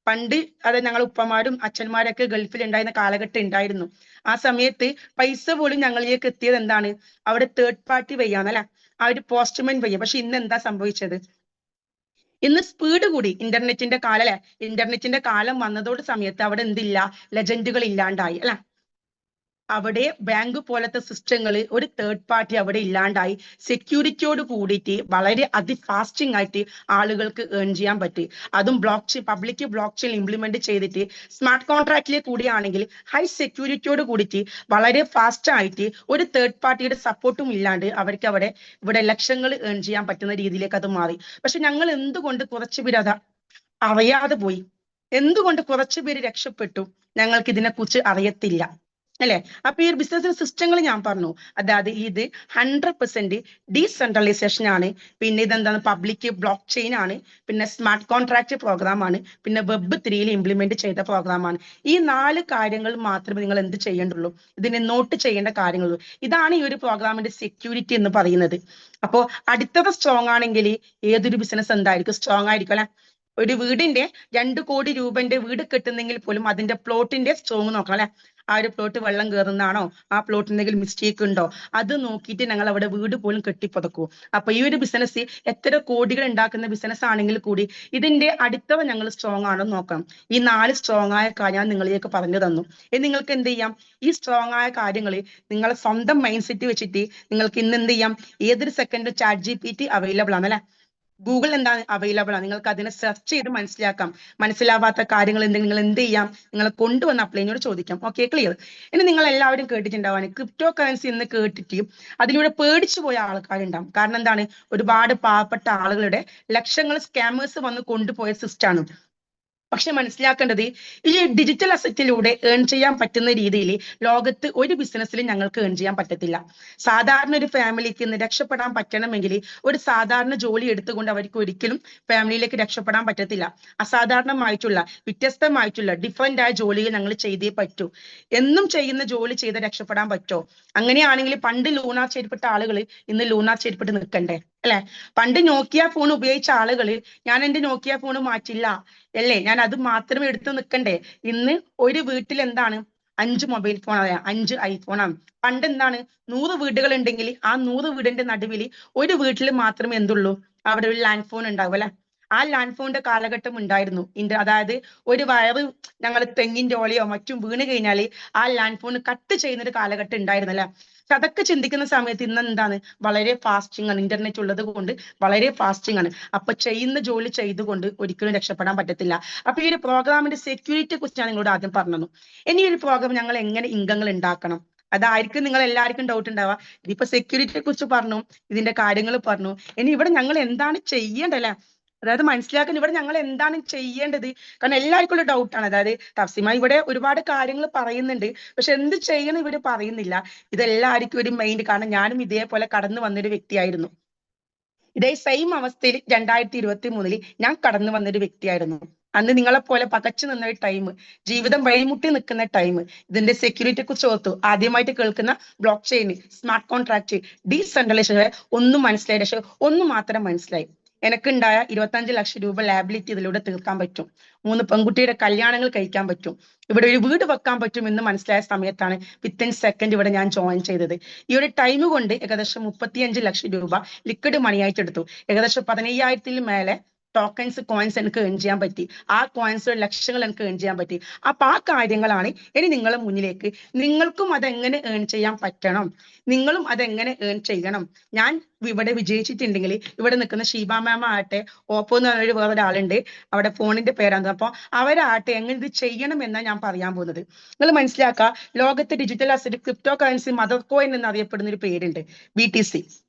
[SPEAKER 1] പണ്ട് അത് ഞങ്ങൾ ഉപ്പമാരും അച്ഛന്മാരൊക്കെ ഗൾഫിൽ ഉണ്ടായിരുന്ന കാലഘട്ടം ഉണ്ടായിരുന്നു. ആ സമയത്ത് പൈസ പോലും ഞങ്ങളിലേക്ക് എത്തിയത് എന്താണ്? അവിടെ തേർഡ് പാർട്ടി വഴിയാണ് അല്ലെ, ആ ഒരു പോസ്റ്റ്മാൻ വഴിയ. പക്ഷെ ഇന്ന് എന്താ സംഭവിച്ചത്? ഇന്ന് സ്പീഡ് കൂടി, ഇന്റർനെറ്റിന്റെ കാലം അല്ലെ. ഇന്റർനെറ്റിന്റെ കാലം വന്നതോട് സമയത്ത് അവിടെ എന്തില്ല? ലെജൻഡുകൾ ഇല്ലാണ്ടായി അല്ലെ. അവിടെ ബാങ്ക് പോലത്തെ സിസ്റ്റങ്ങൾ, ഒരു തേർഡ് പാർട്ടി അവിടെ ഇല്ലാണ്ടായി. സെക്യൂരിറ്റിയോട് കൂടിയിട്ട് വളരെ അതിഫാസ്റ്റിംഗ് ആയിട്ട് ആളുകൾക്ക് ഏൺ ചെയ്യാൻ പറ്റി. അതും block chain, public block chain implement ചെയ്തിട്ട് സ്മാർട്ട് കോൺട്രാക്റ്റിലെ കൂടിയാണെങ്കിൽ ഹൈ സെക്യൂരിറ്റിയോട് കൂടിയിട്ട് വളരെ ഫാസ്റ്റ് ആയിട്ട് ഒരു തേർഡ് പാർട്ടിയുടെ സപ്പോർട്ടും ഇല്ലാണ്ട് അവർക്ക് ഇവിടെ ലക്ഷങ്ങൾ ഏൺ ചെയ്യാൻ പറ്റുന്ന രീതിയിലേക്ക് അത് മാറി. പക്ഷെ ഞങ്ങൾ എന്തുകൊണ്ട് കുറച്ചു പേര് അത് അറിയാതെ പോയി? എന്തുകൊണ്ട് കുറച്ചു പേര് രക്ഷപ്പെട്ടു? ഞങ്ങൾക്ക് ഇതിനെക്കുറിച്ച് അറിയത്തില്ല അല്ലെ. അപ്പൊ ഈ ഒരു ബിസിനസ് സിസ്റ്റങ്ങൾ ഞാൻ പറഞ്ഞു, അതായത് ഇത് 100% ഡീസെൻട്രലൈസേഷൻ ആണ്. പിന്നെ ഇതെന്താണ്? പബ്ലിക് ബ്ലോക്ക് ചെയിൻ ആണ്, പിന്നെ സ്മാർട്ട് കോൺട്രാക്ട് പ്രോഗ്രാം ആണ്, പിന്നെ വെബ് ത്രീയിൽ ഇംപ്ലിമെന്റ് ചെയ്ത പ്രോഗ്രാം ആണ്. ഈ 4 കാര്യങ്ങൾ മാത്രമേ നിങ്ങൾ എന്ത് ചെയ്യേണ്ടുള്ളൂ, ഇതിനെ നോട്ട് ചെയ്യേണ്ട കാര്യങ്ങളുള്ളൂ. ഇതാണ് ഈ ഒരു പ്രോഗ്രാമിന്റെ സെക്യൂരിറ്റി എന്ന് പറയുന്നത്. അപ്പോ അടുത്തത് സ്ട്രോങ് ആണെങ്കിൽ ഏതൊരു ബിസിനസ് എന്തായിരിക്കും? സ്ട്രോങ് ആയിരിക്കും അല്ലെ. ഒരു വീടിന്റെ 2 കോടി രൂപന്റെ വീട് കെട്ടുന്നെങ്കിൽ പോലും അതിന്റെ പ്ലോട്ടിന്റെ സ്ട്രോങ് നോക്കണം അല്ലെ. ആ ഒരു പ്ലോട്ട് വെള്ളം കയറുന്നതാണോ, ആ പ്ലോട്ടിന് എന്തെങ്കിലും മിസ്റ്റേക്ക് ഉണ്ടോ, അത് നോക്കിയിട്ട് ഞങ്ങൾ അവിടെ വീട് പോലും കെട്ടിപ്പതക്കൂ. അപ്പൊ ഈ ഒരു ബിസിനസ് എത്ര കോടികൾ ഉണ്ടാക്കുന്ന ബിസിനസ് ആണെങ്കിൽ കൂടി ഇതിന്റെ അടിത്തറ ഞങ്ങൾ സ്ട്രോങ് ആണോ നോക്കണം. ഈ 4 സ്ട്രോങ് ആയ കാര്യം നിങ്ങൾക്ക് പറഞ്ഞു തന്നു. നിങ്ങൾക്ക് എന്ത് ചെയ്യാം? ഈ സ്ട്രോങ് ആയ കാര്യങ്ങൾ നിങ്ങളെ സ്വന്തം മൈൻഡ് സെറ്റ് വെച്ചിട്ട് നിങ്ങൾക്ക് ഇന്ന് എന്ത് ചെയ്യാം? ഏതൊരു സെക്കൻഡ് ChatGPT അവൈലബിൾ ആണ് അല്ലെ. ഗൂഗിൾ എന്താണ് അവൈലബിൾ ആണ്. നിങ്ങൾക്ക് അതിനെ സെർച്ച് ചെയ്ത് മനസ്സിലാക്കാം. മനസ്സിലാവാത്ത കാര്യങ്ങൾ എന്തെങ്കിലും നിങ്ങൾ എന്ത് ചെയ്യാം? നിങ്ങൾ കൊണ്ടുവന്ന് അപ്ലൈനോട് ചോദിക്കാം. Okay, clear. ഇനി നിങ്ങൾ എല്ലാവരും കേട്ടിട്ടുണ്ടാവാണ് ക്രിപ്റ്റോ കറൻസി എന്ന് കേട്ടിട്ട് അതിലൂടെ പേടിച്ചു പോയ ആൾക്കാരുണ്ടാവും. കാരണം എന്താണ്? ഒരുപാട് പാവപ്പെട്ട ആളുകളുടെ ലക്ഷങ്ങൾ സ്കാമേഴ്സ് വന്ന് കൊണ്ടുപോയ സിസ്റ്റമാണ്. പക്ഷെ മനസ്സിലാക്കേണ്ടത്, ഈ ഡിജിറ്റൽ അസറ്റിലൂടെ ഏൺ ചെയ്യാൻ പറ്റുന്ന രീതിയിൽ ലോകത്ത് ഒരു ബിസിനസ്സിലും ഞങ്ങൾക്ക് ഏൺ ചെയ്യാൻ പറ്റത്തില്ല. സാധാരണ ഒരു ഫാമിലിക്ക് ഇന്ന് രക്ഷപ്പെടാൻ പറ്റണമെങ്കിൽ ഒരു സാധാരണ ജോലി എടുത്തുകൊണ്ട് അവർക്ക് ഒരിക്കലും ഫാമിലിയിലേക്ക് രക്ഷപ്പെടാൻ പറ്റത്തില്ല. അസാധാരണമായിട്ടുള്ള, വ്യത്യസ്തമായിട്ടുള്ള, ഡിഫറെന്റ് ആയ ജോലികൾ ഞങ്ങൾ ചെയ്തേ പറ്റൂ. എന്നും ചെയ്യുന്ന ജോലി ചെയ്ത് രക്ഷപ്പെടാൻ പറ്റുമോ? അങ്ങനെയാണെങ്കിൽ പണ്ട് ലൂണാർ ചെയ്യപ്പെട്ട ആളുകൾ ഇന്ന് ലൂണാർ ചെയ്യപ്പെട്ട് നിൽക്കണ്ടേ അല്ലെ. പണ്ട് നോക്കിയ ഫോൺ ഉപയോഗിച്ച ആളുകൾ ഞാൻ എന്റെ നോക്കിയ ഫോൺ മാറ്റില്ല അല്ലേ, ഞാൻ അത് മാത്രമേ എടുത്ത് നിൽക്കണ്ടേ. ഇന്ന് ഒരു വീട്ടിൽ എന്താണ്? 5 മൊബൈൽ ഫോൺ, 5 ഐഫോണാണ്. പണ്ട് എന്താണ്? 100 വീടുകൾ ഉണ്ടെങ്കിൽ ആ 100 വീടിന്റെ നടുവിൽ ഒരു വീട്ടിൽ മാത്രമേ എന്തുള്ളൂ? അവിടെ ഒരു ലാൻഡ് ഫോൺ ഉണ്ടാവും അല്ലെ. ആ ലാൻഡ് ഫോണിന്റെ കാലഘട്ടം ഉണ്ടായിരുന്നു. അതായത് ഒരു വയറ് ഞങ്ങൾ തെങ്ങിന്റെ ഓലയോ മറ്റും വീണ് കഴിഞ്ഞാൽ ആ ലാൻഡ് ഫോൺ കട്ട് ചെയ്യുന്ന ഒരു കാലഘട്ടം ഉണ്ടായിരുന്നു അല്ലെ. അതൊക്കെ ചിന്തിക്കുന്ന സമയത്ത് ഇന്ന് എന്താണ്? വളരെ ഫാസ്റ്റിംഗ് ആണ്, ഇന്റർനെറ്റ് ഉള്ളത് കൊണ്ട് വളരെ ഫാസ്റ്റിംഗ് ആണ്. അപ്പൊ ചെയ്യുന്ന ജോലി ചെയ്തുകൊണ്ട് ഒരിക്കലും രക്ഷപ്പെടാൻ പറ്റത്തില്ല. അപ്പൊ ഈ ഒരു പ്രോഗ്രാമിന്റെ സെക്യൂരിറ്റിയെ കുറിച്ച് ഞാൻ നിങ്ങളോട് ആദ്യം പറഞ്ഞു. ഇനി ഒരു പ്രോഗ്രാം ഞങ്ങൾ എങ്ങനെ ഇൻകങ്ങൾ ഉണ്ടാക്കണം, അതായിരിക്കും നിങ്ങൾ എല്ലാവർക്കും ഡൗട്ട് ഉണ്ടാവുക. ഇതിപ്പോ സെക്യൂരിറ്റിയെ കുറിച്ച് പറഞ്ഞു, ഇതിന്റെ കാര്യങ്ങൾ പറഞ്ഞു, ഇനി ഇവിടെ ഞങ്ങൾ എന്താണ് ചെയ്യേണ്ടല്ലേ, അതായത് മനസ്സിലാക്കാൻ ഇവിടെ ഞങ്ങൾ എന്താണ് ചെയ്യേണ്ടത്. കാരണം എല്ലാവർക്കും ഉള്ള ഡൗട്ടാണ്. അതായത് തഫ്സീമ ഇവിടെ ഒരുപാട് കാര്യങ്ങൾ പറയുന്നുണ്ട്, പക്ഷെ എന്ത് ചെയ്യണം ഇവര് പറയുന്നില്ല. ഇതെല്ലാവർക്കും ഒരു മൈൻഡ്. കാരണം ഞാനും ഇതേപോലെ കടന്നു വന്നൊരു വ്യക്തിയായിരുന്നു. ഇതേ സെയിം അവസ്ഥയിൽ 2023 ഞാൻ കടന്നു വന്നൊരു വ്യക്തിയായിരുന്നു. അന്ന് നിങ്ങളെപ്പോലെ പകച്ചു നിന്ന ഒരു ടൈം, ജീവിതം വഴിമുട്ടി നിൽക്കുന്ന ടൈം. ഇതിന്റെ സെക്യൂരിറ്റിയെ കുറിച്ച് ഓർത്തു ആദ്യമായിട്ട് കേൾക്കുന്ന block chain, smart contract, decentralisation ഒന്നും മനസ്സിലായി. പക്ഷെ ഒന്ന് മാത്രം മനസ്സിലായി, എനിക്കുണ്ടായ 25 ലക്ഷം രൂപ ലാബിലിറ്റി ഇതിലൂടെ തീർക്കാൻ പറ്റും. 3 പെൺകുട്ടിയുടെ കല്യാണങ്ങൾ കഴിക്കാൻ പറ്റും. ഇവിടെ ഒരു വീട് വെക്കാൻ പറ്റും എന്ന് മനസ്സിലായ സമയത്താണ് വിത്തിൻ സെക്കൻഡ് ഇവിടെ ഞാൻ ജോയിൻ ചെയ്തത്. ഈ ഒരു ടൈം കൊണ്ട് ഏകദേശം 35 ലക്ഷം രൂപ ലിക്വിഡ് മണിയായിട്ട് എടുത്തു. ഏകദേശം 15,000 മേലെ ടോക്കൺസ് കോയിൻസ് എനിക്ക് ഏൺ ചെയ്യാൻ പറ്റി. ആ കോയിൻസ് ലക്ഷങ്ങൾ എനിക്ക് ഏൺ ചെയ്യാൻ പറ്റി. അപ്പൊ ആ കാര്യങ്ങളാണ് ഇനി നിങ്ങളുടെ മുന്നിലേക്ക്. നിങ്ങൾക്കും അതെങ്ങനെ ഏൺ ചെയ്യാൻ പറ്റണം, നിങ്ങളും അതെങ്ങനെ ഏൺ ചെയ്യണം. ഞാൻ ഇവിടെ വിജയിച്ചിട്ടുണ്ടെങ്കിൽ ഇവിടെ നിൽക്കുന്ന ഷീബ മാം ആട്ടെ, ഓപ്പോ എന്ന് പറഞ്ഞൊരു വേറൊരാളുണ്ട്, അവിടെ ഫോണിന്റെ പേരാണ്. അപ്പൊ അവരാട്ടെ എങ്ങനെ ഇത് ചെയ്യണം എന്നാണ് ഞാൻ പറയാൻ പോകുന്നത്. നിങ്ങൾ മനസ്സിലാക്കുക, ലോകത്തെ digital asset crypto currency mother coin എന്നറിയപ്പെടുന്ന ഒരു പേരുണ്ട്, BTC.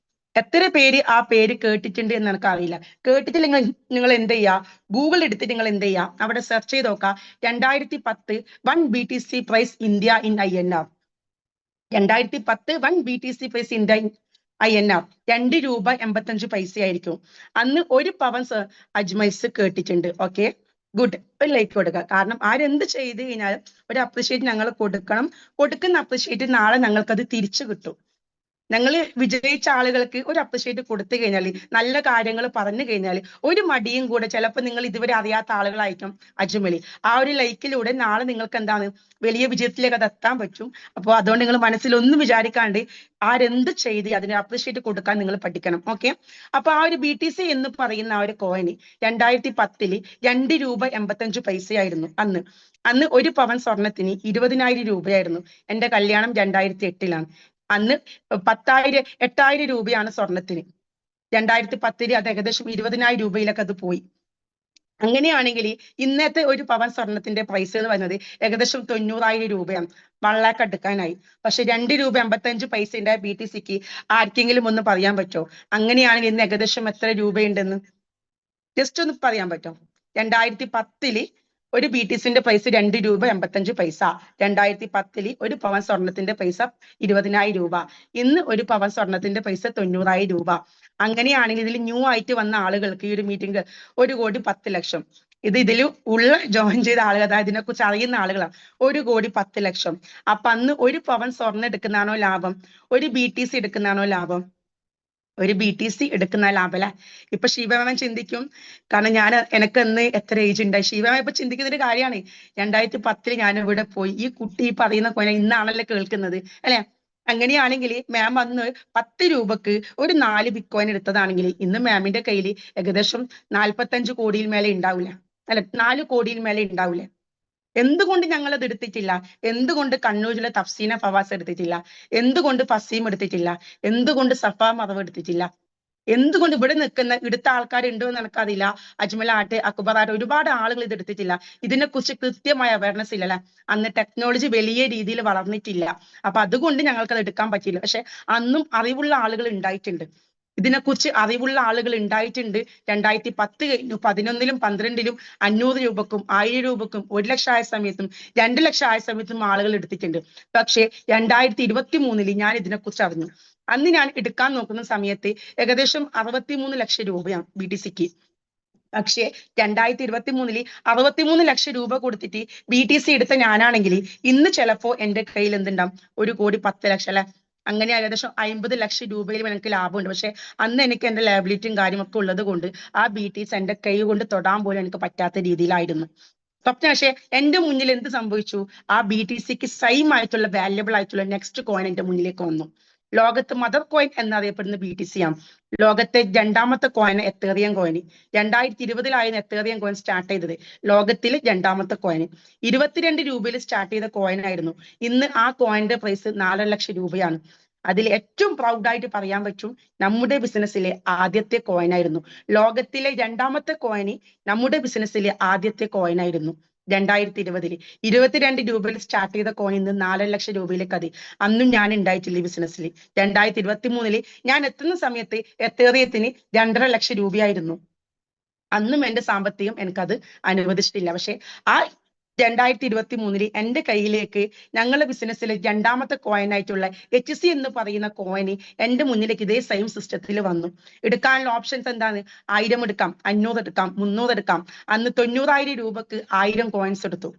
[SPEAKER 1] എത്ര പേര് ആ പേര് കേട്ടിട്ടുണ്ട് എന്ന് എനിക്ക് അറിയില്ല. കേട്ടിട്ടില്ലെങ്കിൽ നിങ്ങൾ എന്ത് ചെയ്യുക, ഗൂഗിൾ എടുത്തിട്ട് നിങ്ങൾ എന്ത് ചെയ്യുക, അവിടെ സെർച്ച് ചെയ്ത് നോക്കുക. 2010 1 BTC price India in INR. 2010 1 BTC price India in INR ₹2.85 ആയിരിക്കും. അന്ന് ഒരു പവൻ അജ്മൽസ് കേട്ടിട്ടുണ്ട്. Okay, good. ഒരു ലൈക്ക് കൊടുക്കുക. കാരണം ആരെന്ത് ചെയ്ത് കഴിഞ്ഞാലും ഒരു അപ്രിഷിയേറ്റ് ഞങ്ങൾ കൊടുക്കണം. കൊടുക്കുന്ന അപ്രിഷിയേറ്റ് നാളെ ഞങ്ങൾക്കത് തിരിച്ചു കിട്ടും. ഞങ്ങൾ വിജയിച്ച ആളുകൾക്ക് ഒരു അപ്രിഷിയേറ്റ് കൊടുത്തു കഴിഞ്ഞാൽ, നല്ല കാര്യങ്ങൾ പറഞ്ഞു കഴിഞ്ഞാൽ ഒരു മടിയും കൂടെ, ചിലപ്പോൾ നിങ്ങൾ ഇതുവരെ അറിയാത്ത ആളുകളായിരിക്കും അജ്മലി, ആ ഒരു ലൈക്കിലൂടെ നാളെ നിങ്ങൾക്ക് എന്താണ് വലിയ വിജയത്തിലേക്ക് അത് എത്താൻ പറ്റും. അപ്പോൾ അതുകൊണ്ട് നിങ്ങൾ മനസ്സിലൊന്നും വിചാരിക്കാണ്ട് ആരെന്ത് ചെയ്ത് അതിന് അപ്രിഷിയേറ്റ് കൊടുക്കാൻ നിങ്ങൾ പഠിക്കണം. ഓക്കെ, അപ്പൊ ആ ഒരു BTC എന്ന് പറയുന്ന ആ ഒരു കോയിന് 2010 ₹2.85 ആയിരുന്നു. അന്ന് ഒരു പവൻ സ്വർണത്തിന് 20,000 രൂപയായിരുന്നു. എന്റെ കല്യാണം 2008 അന്ന് 8,000 രൂപയാണ് സ്വർണത്തിന്. 2010 അത് ഏകദേശം 20,000 രൂപയിലൊക്കെ അത് പോയി. അങ്ങനെയാണെങ്കിൽ ഇന്നത്തെ ഒരു പവൻ സ്വർണത്തിന്റെ പ്രൈസ് എന്ന് പറയുന്നത് ഏകദേശം 90,000 രൂപയാണ്. 1 lakh എടുക്കാനായി. പക്ഷെ ₹2.85 BTCക്ക് ആർക്കെങ്കിലും ഒന്ന് പറയാൻ പറ്റുമോ? അങ്ങനെയാണെങ്കിൽ ഇന്ന് ഏകദേശം എത്ര രൂപയുണ്ടെന്ന് ജസ്റ്റ് ഒന്ന് പറയാൻ പറ്റുമോ? 2010 ഒരു BTCന്റെ പ്രൈസ് ₹2.85. 2010 ഒരു പവൻ സ്വർണത്തിന്റെ പൈസ 20,000 രൂപ. ഇന്ന് ഒരു പവൻ സ്വർണത്തിന്റെ പൈസ 90,000 രൂപ. അങ്ങനെയാണെങ്കിൽ ഇതിൽ ന്യൂ ആയിട്ട് വന്ന ആളുകൾക്ക് ഈ ഒരു മീറ്റിംഗ് 1,10,00,000. ഇതിൽ ഉള്ള ജോയിൻ ചെയ്ത ആളുകൾ, അതായത് ഇതിനെക്കുറിച്ച് അറിയുന്ന ആളുകളാണ്. 1,10,00,000. അപ്പൊ അന്ന് ഒരു പവൻ സ്വർണ്ണം എടുക്കുന്നതാണോ ലാഭം, ഒരു BTC എടുക്കുന്നതാണോ ലാഭം? ഒരു BTC എടുക്കുന്ന ലാഭല. ഇപ്പൊ ശിവമാമൻ ചിന്തിക്കും, കാരണം എനിക്ക് അന്ന് എത്ര ഏജ് ഉണ്ടായി. ശിവമാമൻ ഇപ്പൊ ചിന്തിക്കുന്ന ഒരു കാര്യമാണ്, 2010 ഞാൻ ഇവിടെ പോയി, ഈ കുട്ടി പറയുന്ന കൊല ഇന്നാണല്ലോ കേൾക്കുന്നത് അല്ലെ? അങ്ങനെയാണെങ്കിൽ മാം അന്ന് 10 രൂപക്ക് ഒരു 4 ബിറ്റ്കോയിൻ എടുത്തതാണെങ്കിൽ ഇന്ന് മാമിന്റെ കയ്യിൽ ഏകദേശം 45 കോടിയിൽ മേലെ ഉണ്ടാവില്ല അല്ലെ? 4 കോടിയിൽ മേലെ ഉണ്ടാവില്ല. എന്തുകൊണ്ട് ഞങ്ങൾ അത് എടുത്തിട്ടില്ല? എന്തുകൊണ്ട് കണ്ണൂരിലെ തഫ്സീന ഫവാസ് എടുത്തിട്ടില്ല? എന്തുകൊണ്ട് ഫസീം എടുത്തിട്ടില്ല? എന്തുകൊണ്ട് സഫ മറവ് എടുത്തിട്ടില്ല? എന്തുകൊണ്ട് ഇവിടെ നിൽക്കുന്ന എടുത്ത ആൾക്കാരുണ്ടോ എന്ന് എനിക്കറിയില്ല. അജ്മൽ ആട്ടെ, അക്ബർ ആട്ടെ, ഒരുപാട് ആളുകൾ ഇത് എടുത്തിട്ടില്ല. ഇതിനെക്കുറിച്ച് കൃത്യമായ അവയർനെസ് ഇല്ലല്ലോ. അന്ന് ടെക്നോളജി വലിയ രീതിയിൽ വളർന്നിട്ടില്ല. അപ്പൊ അതുകൊണ്ട് ഞങ്ങൾക്ക് അത് എടുക്കാൻ പറ്റിയില്ല. പക്ഷെ അന്നും അറിവുള്ള ആളുകൾ ഉണ്ടായിട്ടുണ്ട്, ഇതിനെക്കുറിച്ച് അറിവുള്ള ആളുകൾ ഉണ്ടായിട്ടുണ്ട്. 2010 കഴിഞ്ഞു, 11-ലും 12-ലും 500 രൂപക്കും 1000 രൂപക്കും 1 ലക്ഷം ആയ സമയത്തും 2 ലക്ഷം ആയ സമയത്തും ആളുകൾ എടുത്തിട്ടുണ്ട്. പക്ഷേ 2023 ഞാൻ ഇതിനെക്കുറിച്ച് അറിഞ്ഞു. അന്ന് ഞാൻ എടുക്കാൻ നോക്കുന്ന സമയത്ത് ഏകദേശം 63 ലക്ഷം രൂപയാണ് BTCക്ക്. പക്ഷേ 2023 63 ലക്ഷം രൂപ കൊടുത്തിട്ട് BTC എടുത്ത ഞാനാണെങ്കിൽ ഇന്ന് ചിലപ്പോ എന്റെ കയ്യിൽ എന്തുണ്ടാവും, 1,10,00,000 അല്ലെ? അങ്ങനെ ഏകദേശം 50 ലക്ഷം രൂപയിൽ എനിക്ക് ലാഭമുണ്ട്. പക്ഷെ അന്ന് എനിക്ക് എന്റെ ലാബിലിറ്റിയും കാര്യമൊക്കെ ഉള്ളത് കൊണ്ട് ആ BTC എന്റെ കൈ കൊണ്ട് തൊടാൻ പോലും എനിക്ക് പറ്റാത്ത രീതിയിലായിരുന്നു. പക്ഷേ എന്റെ മുന്നിൽ എന്ത് സംഭവിച്ചു? ആ BTCക്ക് സെയിം ആയിട്ടുള്ള വാല്യബിൾ ആയിട്ടുള്ള നെക്സ്റ്റ് കോയിൻ എന്റെ മുന്നിലേക്ക് വന്നു. ലോകത്ത് മദർ കോയിൻ എന്നറിയപ്പെടുന്ന BTC ആണ്. ലോകത്തെ രണ്ടാമത്തെ coin Ethereum coin. 2020 Ethereum coin start ചെയ്തത്. ലോകത്തിലെ രണ്ടാമത്തെ കോയിൻ 22 രൂപയിൽ സ്റ്റാർട്ട് ചെയ്ത കോയിൻ ആയിരുന്നു. ഇന്ന് ആ കോയിന്റെ പ്രൈസ് 4 ലക്ഷം രൂപയാണ്. അതിൽ ഏറ്റവും പ്രൗഡായിട്ട് പറയാൻ പറ്റും, നമ്മുടെ ബിസിനസ്സിലെ ആദ്യത്തെ കോയിൻ ആയിരുന്നു. ലോകത്തിലെ രണ്ടാമത്തെ കോയിന് നമ്മുടെ ബിസിനസ്സിലെ ആദ്യത്തെ കോയിൻ ആയിരുന്നു. 2020 22 രൂപയിൽ സ്റ്റാർട്ട് ചെയ്ത കോയിൻ ഇന്ന് 4 ലക്ഷം രൂപയിലേക്ക് അതി. അന്നും ഞാൻ ഉണ്ടായിട്ടില്ല ഈ ബിസിനസ്സിൽ. 2023 ഞാൻ എത്തുന്ന സമയത്ത് എത്തേറിയത്തിന് 2.5 ലക്ഷം രൂപയായിരുന്നു. അന്നും എന്റെ സാമ്പത്തികം എനിക്കത് അനുവദിച്ചിട്ടില്ല. പക്ഷെ ആ 2023 എന്റെ കയ്യിലേക്ക് ഞങ്ങളുടെ ബിസിനസ്സിലെ രണ്ടാമത്തെ കോയിൻ ആയിട്ടുള്ള HC എന്ന് പറയുന്ന കോയിന് എന്റെ മുന്നിലേക്ക് ഇതേ സെയിം സിസ്റ്റത്തിൽ വന്നു. എടുക്കാനുള്ള ഓപ്ഷൻസ് എന്താണ്? 1000 എടുക്കാം, 500 എടുക്കാം, 300 എടുക്കാം. അന്ന് 90,000 രൂപക്ക് 1000 കോയിൻസ് എടുത്തു.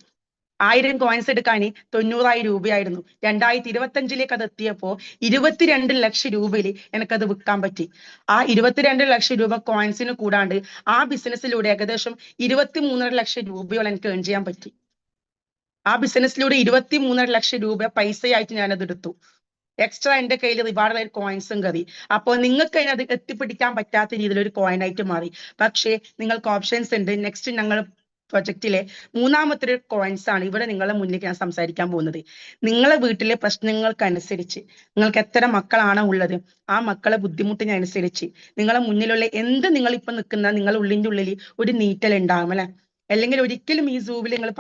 [SPEAKER 1] 1000 കോയിൻസ് എടുക്കാൻ 90,000 രൂപയായിരുന്നു. 2025 അത് എത്തിയപ്പോ 22 ലക്ഷം രൂപയിൽ എനിക്കത് വിൽക്കാൻ പറ്റി. ആ 22 ലക്ഷം രൂപ കോയിൻസിന് കൂടാണ്ട് ആ ബിസിനസ്സിലൂടെ ഏകദേശം 23.5 ലക്ഷം രൂപയോളം എനിക്ക് ഏൺ ചെയ്യാൻ പറ്റി. ആ ബിസിനസ്സിലൂടെ 23.5 ലക്ഷം രൂപ പൈസയായിട്ട് ഞാനത് എടുത്തു. എക്സ്ട്രാ എന്റെ കയ്യിൽ റിവാർഡ് കോയിൻസും കയറി. അപ്പോൾ നിങ്ങൾക്ക് അത് എത്തിപ്പിടിക്കാൻ പറ്റാത്ത രീതിയിൽ ഒരു കോയിൻ ആയിട്ട് മാറി. പക്ഷേ നിങ്ങൾക്ക് ഓപ്ഷൻസ് ഉണ്ട്. നെക്സ്റ്റ് ഞങ്ങൾ പ്രൊജക്റ്റിലെ മൂന്നാമത്തെ ഒരു കോയിൻസ് ആണ് ഇവിടെ നിങ്ങളുടെ മുന്നിലേക്ക് ഞാൻ സംസാരിക്കാൻ പോകുന്നത്. നിങ്ങളെ വീട്ടിലെ പ്രശ്നങ്ങൾക്കനുസരിച്ച് നിങ്ങൾക്ക് എത്ര മക്കളാണോ ഉള്ളത്, ആ മക്കളെ ബുദ്ധിമുട്ടിനനുസരിച്ച് നിങ്ങളെ മുന്നിലുള്ള എന്ത് നിങ്ങളിപ്പോ നിൽക്കുന്ന നിങ്ങളുടെ ഉള്ളിന്റെ ഉള്ളിൽ ഒരു നീറ്റൽ ഉണ്ടാകും അല്ലെ. അല്ലെങ്കിൽ ഒരിക്കലും ഈ സൂമിൽ നിങ്ങൾ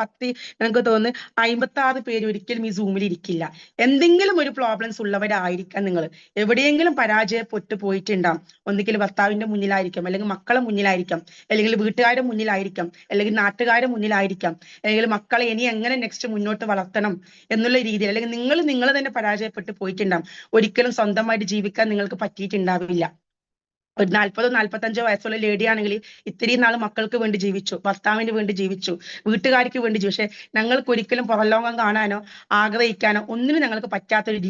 [SPEAKER 1] എനിക്ക് തോന്നുന്നു 56 പേര് ഒരിക്കലും ഈ സൂമിൽ ഇരിക്കില്ല. എന്തെങ്കിലും ഒരു പ്രോബ്ലംസ് ഉള്ളവരായിരിക്കാം നിങ്ങൾ. എവിടെയെങ്കിലും പരാജയപ്പെട്ടു പോയിട്ടുണ്ടാവും. ഒന്നുകിൽ ഭർത്താവിന്റെ മുന്നിലായിരിക്കാം, അല്ലെങ്കിൽ മക്കളെ മുന്നിലായിരിക്കാം, അല്ലെങ്കിൽ വീട്ടുകാരുടെ മുന്നിലായിരിക്കാം, അല്ലെങ്കിൽ നാട്ടുകാരുടെ മുന്നിലായിരിക്കാം, അല്ലെങ്കിൽ മക്കളെ ഇനി എങ്ങനെ നെക്സ്റ്റ് മുന്നോട്ട് വളർത്തണം എന്നുള്ള രീതിയിൽ, അല്ലെങ്കിൽ നിങ്ങൾ തന്നെ പരാജയപ്പെട്ടു പോയിട്ടുണ്ടാവും. ഒരിക്കലും സ്വന്തമായിട്ട് ജീവിക്കാൻ നിങ്ങൾക്ക് പറ്റിയിട്ടുണ്ടാവില്ല. ഒരു 40 45 വയസ്സുള്ള ലേഡി ആണെങ്കിൽ ഇത്രയും നാൾ മക്കൾക്ക് വേണ്ടി ജീവിച്ചു, ഭർത്താവിന് വേണ്ടി ജീവിച്ചു, വീട്ടുകാർക്ക് വേണ്ടി ജീവിച്ചു. പക്ഷെ ഞങ്ങൾക്ക് ഒരിക്കലും പുറംലോകം കാണാനോ ആഗ്രഹിക്കാനോ ഒന്നിനും ഞങ്ങൾക്ക് പറ്റാത്തൊരു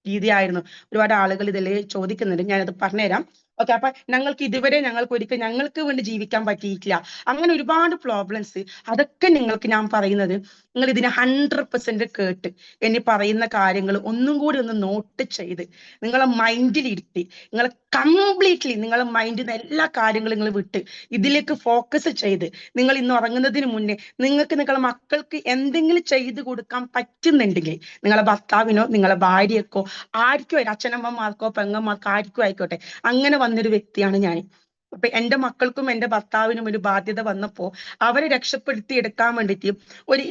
[SPEAKER 1] രീതിയായിരുന്നു. ഒരുപാട് ആളുകൾ ഇതിൽ ചോദിക്കുന്നുണ്ട്, ഞാനത് പറഞ്ഞുതരാം. ഓക്കെ, അപ്പൊ ഞങ്ങൾക്ക് ഇതുവരെ ഞങ്ങൾക്ക് വേണ്ടി ജീവിക്കാൻ പറ്റിയിട്ടില്ല. അങ്ങനെ ഒരുപാട് പ്രോബ്ലംസ്. അതൊക്കെ നിങ്ങൾക്ക് ഞാൻ പറയുന്നത് നിങ്ങൾ ഇതിനെ 100% കേട്ട് ഇനി പറയുന്ന കാര്യങ്ങൾ ഒന്നും കൂടി ഒന്ന് നോട്ട് ചെയ്ത് നിങ്ങളെ മൈൻഡിൽ ഇരുത്തി നിങ്ങൾ കംപ്ലീറ്റ്ലി നിങ്ങളെ മൈൻഡിൽ നിന്ന് എല്ലാ കാര്യങ്ങളും നിങ്ങൾ വിട്ട് ഇതിലേക്ക് ഫോക്കസ് ചെയ്ത് നിങ്ങൾ ഇന്ന് ഉറങ്ങുന്നതിന് മുന്നേ നിങ്ങൾക്ക് നിങ്ങളെ മക്കൾക്ക് എന്തെങ്കിലും ചെയ്തു കൊടുക്കാൻ പറ്റുന്നുണ്ടെങ്കിൽ നിങ്ങളെ ഭർത്താവിനോ നിങ്ങളെ ഭാര്യക്കോ ആർക്കോ അച്ഛനമ്മമാർക്കോ പെങ്ങന്മാർക്കോ ആർക്കോ ആയിക്കോട്ടെ, അങ്ങനെ വന്നൊരു വ്യക്തിയാണ് ഞാൻ. അപ്പൊ എന്റെ മക്കൾക്കും എന്റെ ഭർത്താവിനും ഒരു ബാധ്യത വന്നപ്പോ അവരെ രക്ഷപ്പെടുത്തി എടുക്കാൻ വേണ്ടിയിട്ട് ഒരു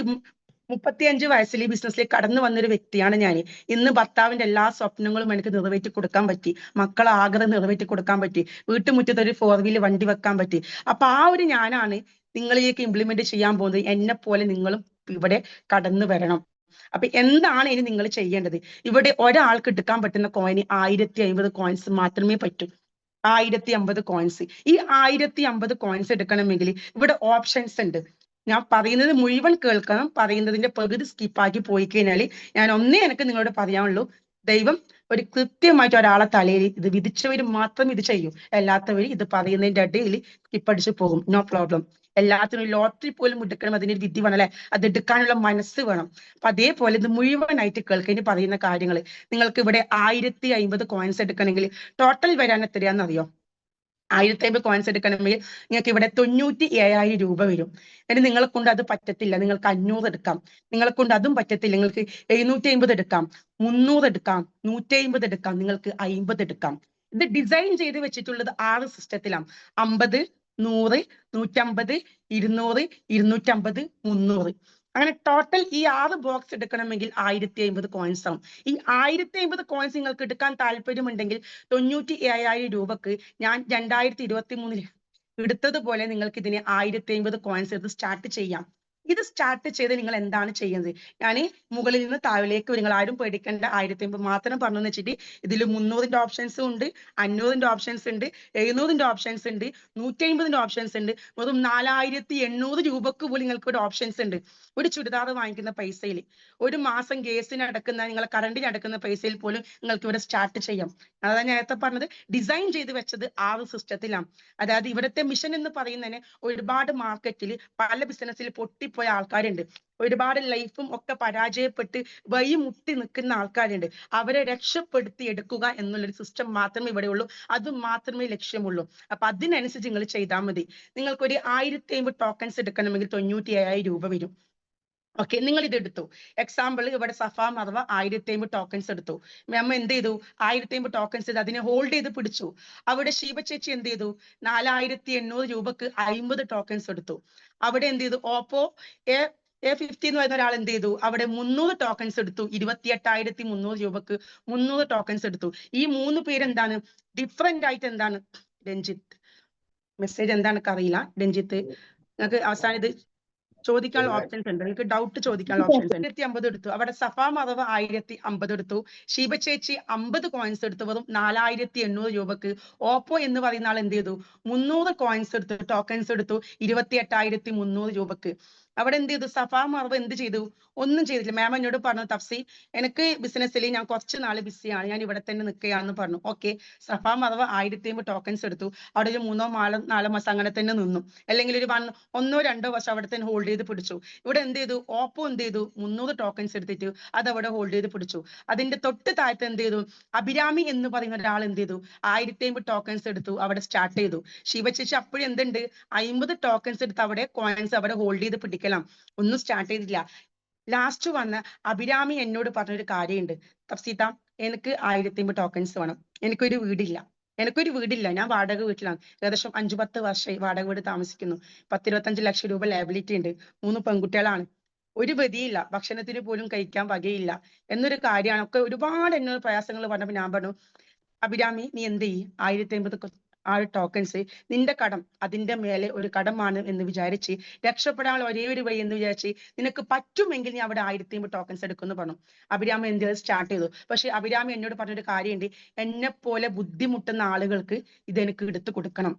[SPEAKER 1] 35 വയസ്സിൽ ഈ ബിസിനസ്സിലേക്ക് കടന്നു വന്നൊരു വ്യക്തിയാണ് ഞാൻ. ഇന്ന് ഭർത്താവിന്റെ എല്ലാ സ്വപ്നങ്ങളും എനിക്ക് നിറവേറ്റി കൊടുക്കാൻ പറ്റി, മക്കളെ ആഗ്രഹം നിറവേറ്റി കൊടുക്കാൻ പറ്റി, വീട്ടുമുറ്റത്ത് ഒരു 4 വീലർ വണ്ടി വെക്കാൻ പറ്റി. അപ്പൊ ആ ഒരു ഞാനാണ് നിങ്ങളിലേക്ക് ഇംപ്ലിമെന്റ് ചെയ്യാൻ പോകുന്നത്. എന്നെ പോലെ നിങ്ങളും ഇവിടെ കടന്നു വരണം. അപ്പൊ എന്താണ് ഇനി നിങ്ങൾ ചെയ്യേണ്ടത്? ഇവിടെ ഒരാൾക്ക് എടുക്കാൻ പറ്റുന്ന കോയിന് 1050 കോയിൻസ് മാത്രമേ പറ്റൂ. 1050 കോയിൻസ്. ഈ 1050 കോയിൻസ് എടുക്കണമെങ്കിൽ ഇവിടെ ഓപ്ഷൻസ് ഉണ്ട്. ഞാൻ പറയുന്നത് മുഴുവൻ കേൾക്കണം. പറയുന്നതിന്റെ പകുതി സ്കിപ്പാക്കി പോയി കഴിഞ്ഞാൽ ഞാൻ എനിക്ക് നിങ്ങളോട് പറയാനുള്ളൂ, ദൈവം ഒരു കൃത്യമായിട്ട് ഒരാളെ തലയിൽ ഇത് വിധിച്ചവർ മാത്രം ഇത് ചെയ്യും. അല്ലാത്തവർ ഇത് പറയുന്നതിന്റെ ഇടയിൽ സ്കിപ്പടിച്ച് പോകും. No problem. എല്ലാത്തിനും ലോട്ടറി പോലും എടുക്കണം, അതിനൊരു വിധി വേണം അല്ലെ, അത് എടുക്കാനുള്ള മനസ്സ് വേണം. അപ്പൊ അതേപോലെ ഇത് മുഴുവനായിട്ട് കേൾക്കാൻ പറയുന്ന കാര്യങ്ങൾ. നിങ്ങൾക്ക് ഇവിടെ 1050 കോയിൻസ് എടുക്കണമെങ്കിൽ ടോട്ടൽ വരാൻ എത്രയാണെന്നറിയോ? 1050 കോയിൻസ് എടുക്കണമെങ്കിൽ നിങ്ങൾക്ക് ഇവിടെ 97,000 രൂപ വരും. എന്നിട്ട് നിങ്ങളെ കൊണ്ട് അത് പറ്റത്തില്ല, നിങ്ങൾക്ക് 500 എടുക്കാം. നിങ്ങളെ കൊണ്ട് അതും പറ്റത്തില്ല, നിങ്ങൾക്ക് 750 എടുക്കാം, 300 എടുക്കാം, 150 എടുക്കാം, നിങ്ങൾക്ക് 50 എടുക്കാം. ഇത് ഡിസൈൻ ചെയ്ത് വെച്ചിട്ടുള്ളത് 6 സിസ്റ്റത്തിലാണ്. 50, 100, 150, 200, 250, 300. അങ്ങനെ ടോട്ടൽ ഈ 6 ബോക്സ് എടുക്കണമെങ്കിൽ 1050 കോയിൻസ് ആവും. ഈ 1050 കോയിൻസ് നിങ്ങൾക്ക് എടുക്കാൻ താല്പര്യമുണ്ടെങ്കിൽ 97,000 രൂപക്ക് ഞാൻ 2023 എടുത്തതുപോലെ നിങ്ങൾക്ക് ഇതിനെ 1050 കോയിൻസ് എടുത്ത് സ്റ്റാർട്ട് ചെയ്യാം. ഇത് സ്റ്റാർട്ട് ചെയ്ത് നിങ്ങൾ എന്താണ് ചെയ്യുന്നത്? ഞാൻ മുകളിൽ നിന്ന് താഴേക്ക് നിങ്ങൾ ആരും പേടിക്കേണ്ട. 1050 മാത്രം പറഞ്ഞു വെച്ചിട്ട് ഇതിൽ 300ന്റെ ഓപ്ഷൻസ് ഉണ്ട്, 500ന്റെ ഓപ്ഷൻസ് ഉണ്ട്, 700ന്റെ ഓപ്ഷൻസ് ഉണ്ട്, 150ന്റെ ഓപ്ഷൻസ് ഉണ്ട്. വെറും 4800 രൂപക്ക് പോലും നിങ്ങൾക്ക് ഒരു ഓപ്ഷൻസ് ഉണ്ട്. ഒരു ചുരിദാർ വാങ്ങിക്കുന്ന പൈസയിൽ, ഒരു മാസം ഗ്യാസിന് അടക്കുന്ന നിങ്ങളെ കറണ്ടിന് അടക്കുന്ന പൈസയിൽ പോലും നിങ്ങൾക്ക് ഇവിടെ സ്റ്റാർട്ട് ചെയ്യാം. അതാണ് നേരത്തെ പറഞ്ഞത്, ഡിസൈൻ ചെയ്ത് വെച്ചത് 6 സിസ്റ്റത്തിലാണ്. അതായത് ഇവിടുത്തെ മിഷൻ എന്ന് പറയുന്നതിന് ഒരുപാട് മാർക്കറ്റിൽ പല ബിസിനസ്സിൽ പൊട്ടിപ്പോയ ആൾക്കാരുണ്ട്. ഒരുപാട് ലൈഫും ഒക്കെ പരാജയപ്പെട്ട് വഴിമുട്ടി നിൽക്കുന്ന ആൾക്കാരുണ്ട്. അവരെ രക്ഷപ്പെടുത്തി എടുക്കുക എന്നുള്ളൊരു സിസ്റ്റം മാത്രമേ ഇവിടെ ഉള്ളൂ. അത് മാത്രമേ ലക്ഷ്യമുള്ളൂ. അപ്പൊ അതിനനുസരിച്ച് നിങ്ങൾ ചെയ്താൽ മതി. നിങ്ങൾക്കൊരു 1050 ടോക്കൺസ് എടുക്കണമെങ്കിൽ 97,000 രൂപ വരും. ഓക്കെ, നിങ്ങൾ ഇത് എടുത്തു. എക്സാമ്പിൾ ഇവിടെ സഫ മർവ 1050 ടോക്കൺസ് എടുത്തു. അമ്മ എന്ത് ചെയ്തു? 1050 ടോക്കൺസ് ചെയ്ത് അതിനെ ഹോൾഡ് ചെയ്ത് പിടിച്ചു. അവിടെ ഷീബ ചേച്ചി എന്ത് ചെയ്തു? 4800 രൂപക്ക് 50 ടോക്കൺസ് എടുത്തു. അവിടെ എന്ത് ചെയ്തു? ഓപ്പോ A50 എന്ന് പറയുന്ന ഒരാൾ എന്ത് ചെയ്തു? അവിടെ 300 ടോക്കൺസ് എടുത്തു. 28,300 രൂപക്ക് 300 ടോക്കൺസ് എടുത്തു. ഈ 3 പേരെന്താണ് ഡിഫറെന്റ് ആയിട്ട് എന്താണ്? രഞ്ജിത്ത് മെസ്സേജ് എന്താണെന്ന് അറിയില്ല. രഞ്ജിത്ത് നിങ്ങൾക്ക് അവസാനം ഇത് ചോദിക്കാനുള്ള ഓപ്ഷൻസ് ഉണ്ട്, നിങ്ങൾക്ക് ഡൗട്ട് ചോദിക്കാനുള്ള ഓപ്ഷൻസ് ഉണ്ട്. 1050 എടുത്തു. അവിടെ സഫ മറവ് 1050 എടുത്തു. ഷീബ ചേച്ചി 50 കോയിൻസ് എടുത്തു. വെറും 4800 രൂപക്ക്. ഓപ്പോ എന്ന് പറയുന്ന ആൾ എന്ത് ചെയ്തു? 300 കോയിൻസ് എടുത്തു, ടോക്കൺസ് എടുത്തു. 28,300 രൂപക്ക്. അവിടെ എന്ത് ചെയ്തു? സഫ മർവ എന്ത് ചെയ്തു? ഒന്നും ചെയ്തില്ല. മാം എന്നോട് പറഞ്ഞു, തഫ്സി എനിക്ക് ബിസിനസ്സിൽ ഞാൻ കുറച്ച് നാൾ ബിസിയാണ്, ഞാൻ ഇവിടെ തന്നെ നിൽക്കുകയാണെന്ന് പറഞ്ഞു. ഓക്കെ, സഫ മർവ 1500 ടോക്കൺസ് എടുത്തു. അവിടെ ഒരു 3 മാസം അങ്ങനെ തന്നെ നിന്നു, അല്ലെങ്കിൽ ഒരു 1 2 വർഷം അവിടെ തന്നെ ഹോൾഡ് ചെയ്ത് പിടിച്ചു. ഇവിടെ എന്ത് ചെയ്തു? ഓപ്പോ എന്ത് ചെയ്തു? 300 ടോക്കൺസ് എടുത്തിട്ട് അത് അവിടെ ഹോൾഡ് ചെയ്ത് പിടിച്ചു. അതിന്റെ തൊട്ട് താഴത്ത് എന്ത് ചെയ്തു? അഭിരാമി എന്ന് പറയുന്ന ഒരാൾ എന്ത് ചെയ്തു? 1500 ടോക്കൺസ് എടുത്തു, അവിടെ സ്റ്റാർട്ട് ചെയ്തു. ശിവചേച്ചി അപ്പോഴും എന്തുണ്ട്? 50 ടോക്കൺസ് എടുത്ത് അവിടെ കോയിൻസ് അവിടെ ഹോൾഡ് ചെയ്ത് പിടിക്കണം, ഒന്നും സ്റ്റാർട്ട് ചെയ്തില്ല. ലാസ്റ്റ് വന്ന അഭിരാമി എന്നോട് പറഞ്ഞൊരു കാര്യമുണ്ട്, തഫ്സീത്ത എനിക്ക് 1500 ടോക്കൺസ് വേണം, എനിക്കൊരു വീടില്ല, ഞാൻ വാടക വീട്ടിലാണ്, ഏകദേശം 5-10 വർഷമായി വാടക വീട് താമസിക്കുന്നു, 10-25 ലക്ഷം രൂപ ലയബിലിറ്റി ഉണ്ട്, 3 പെൺകുട്ടികളാണ്, ഒരു ഗതിയില്ല, ഭക്ഷണത്തിന് പോലും കഴിക്കാൻ വകയില്ല എന്നൊരു കാര്യമാണ്. ഒക്കെ ഒരുപാട് എന്നോട് പ്രയാസങ്ങൾ പറഞ്ഞപ്പോൾ ഞാൻ പറഞ്ഞു, അഭിരാമി നീ എന്ത് ചെയ്യ്, 1500 ടോക്കൺസ് നിന്റെ കടം അതിന്റെ മേലെ ഒരു കടമാണ് എന്ന് വിചാരിച്ച് രക്ഷപ്പെടാനുള്ള ഒരേ ഒരു വഴി എന്ന് വിചാരിച്ച് നിനക്ക് പറ്റുമെങ്കിൽ നീ അവിടെ 1500 ടോക്കൺസ് എടുക്കുമെന്ന് പറഞ്ഞു. അഭിരാമി എന്ത് സ്റ്റാർട്ട് ചെയ്തു. പക്ഷെ അഭിരാമി എന്നോട് പറഞ്ഞൊരു കാര്യമുണ്ട്, എന്നെ പോലെ ബുദ്ധിമുട്ടുന്ന ആളുകൾക്ക് ഇതെനിക്ക് എടുത്തു കൊടുക്കണം.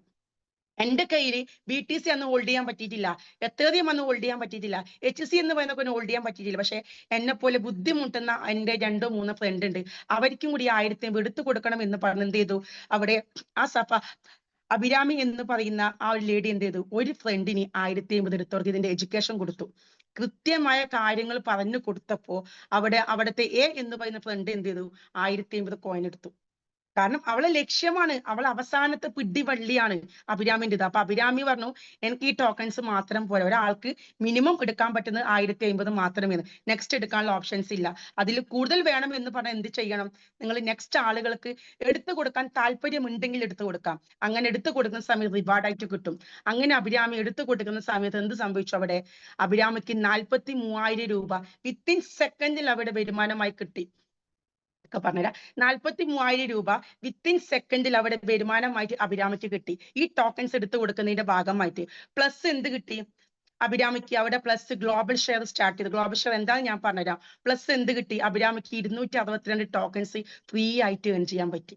[SPEAKER 1] എന്റെ കയ്യിൽ BTC അന്ന് ഹോൾഡ് ചെയ്യാൻ പറ്റിയിട്ടില്ല, എത്രയും അന്ന് ഹോൾഡ് ചെയ്യാൻ പറ്റിയിട്ടില്ല, HC എന്ന് പറയുന്ന ഹോൾഡ് ചെയ്യാൻ പറ്റിയിട്ടില്ല. പക്ഷെ എന്നെ പോലെ ബുദ്ധിമുട്ടുന്ന എന്റെ 2-3 ഫ്രണ്ട് ഉണ്ട്, അവർക്കും കൂടി 1500 എടുത്തു കൊടുക്കണം എന്ന് പറഞ്ഞ് എന്ത് ചെയ്തു? അവിടെ ആ സഫ അഭിരാമി എന്ന് പറയുന്ന ആ ഒരു ലേഡി എന്ത് ചെയ്തു? ഒരു ഫ്രണ്ടിന് 1500 എടുത്തവർക്ക് ഇതിന്റെ എഡ്യൂക്കേഷൻ കൊടുത്തു. കൃത്യമായ കാര്യങ്ങൾ പറഞ്ഞു കൊടുത്തപ്പോ അവിടുത്തെ A എന്ന് പറയുന്ന ഫ്രണ്ട് എന്ത് ചെയ്തു? 1500 കോയിൻ എടുത്തു. കാരണം അവളെ ലക്ഷ്യമാണ്, അവൾ അവസാനത്തെ പിടിവള്ളിയാണ് അഭിരാമിൻ്റെത്. അപ്പൊ അഭിരാമി പറഞ്ഞു, എനിക്ക് ഈ ടോക്കൺസ് മാത്രം പോരാ, ഒരാൾക്ക് മിനിമം എടുക്കാൻ പറ്റുന്നത് 1550 മാത്രമേ, നെക്സ്റ്റ് എടുക്കാനുള്ള ഓപ്ഷൻസ് ഇല്ല, അതിൽ കൂടുതൽ വേണം എന്ന് പറഞ്ഞാൽ എന്ത് ചെയ്യണം? നിങ്ങൾ നെക്സ്റ്റ് ആളുകൾക്ക് എടുത്തു കൊടുക്കാൻ താല്പര്യമുണ്ടെങ്കിൽ എടുത്തു കൊടുക്കാം. അങ്ങനെ എടുത്തു കൊടുക്കുന്ന സമയത്ത് റിവാർഡായിട്ട് കിട്ടും. അങ്ങനെ അഭിരാമി എടുത്തു കൊടുക്കുന്ന സമയത്ത് എന്ത് സംഭവിച്ചു? അവിടെ അഭിരാമിക്ക് 43,000 രൂപ വിത്തിൻ സെക്കൻഡിൽ അവിടെ വരുമാനമായി കിട്ടി. ഒക്കെ പറഞ്ഞുതരാം. 43,000 രൂപ വിത്തിൻ സെക്കൻഡിൽ അവിടെ വരുമാനമായിട്ട് അഭിരാമിക്ക് കിട്ടി, ഈ ടോക്കൺസ് എടുത്തു കൊടുക്കുന്നതിന്റെ ഭാഗമായിട്ട്. പ്ലസ് എന്ത് കിട്ടി അഭിരാമിക്ക്? അവിടെ പ്ലസ് ഗ്ലോബൽ ഷെയർ സ്റ്റാർട്ട് ചെയ്തു. ഗ്ലോബൽ ഷെയർ എന്താണെന്ന് ഞാൻ പറഞ്ഞുതരാം. പ്ലസ് എന്ത് കിട്ടി അഭിരാമിക്ക്? 262 ടോക്കൺസ് ഫ്രീ ആയിട്ട് ഏൺ ചെയ്യാൻ പറ്റി.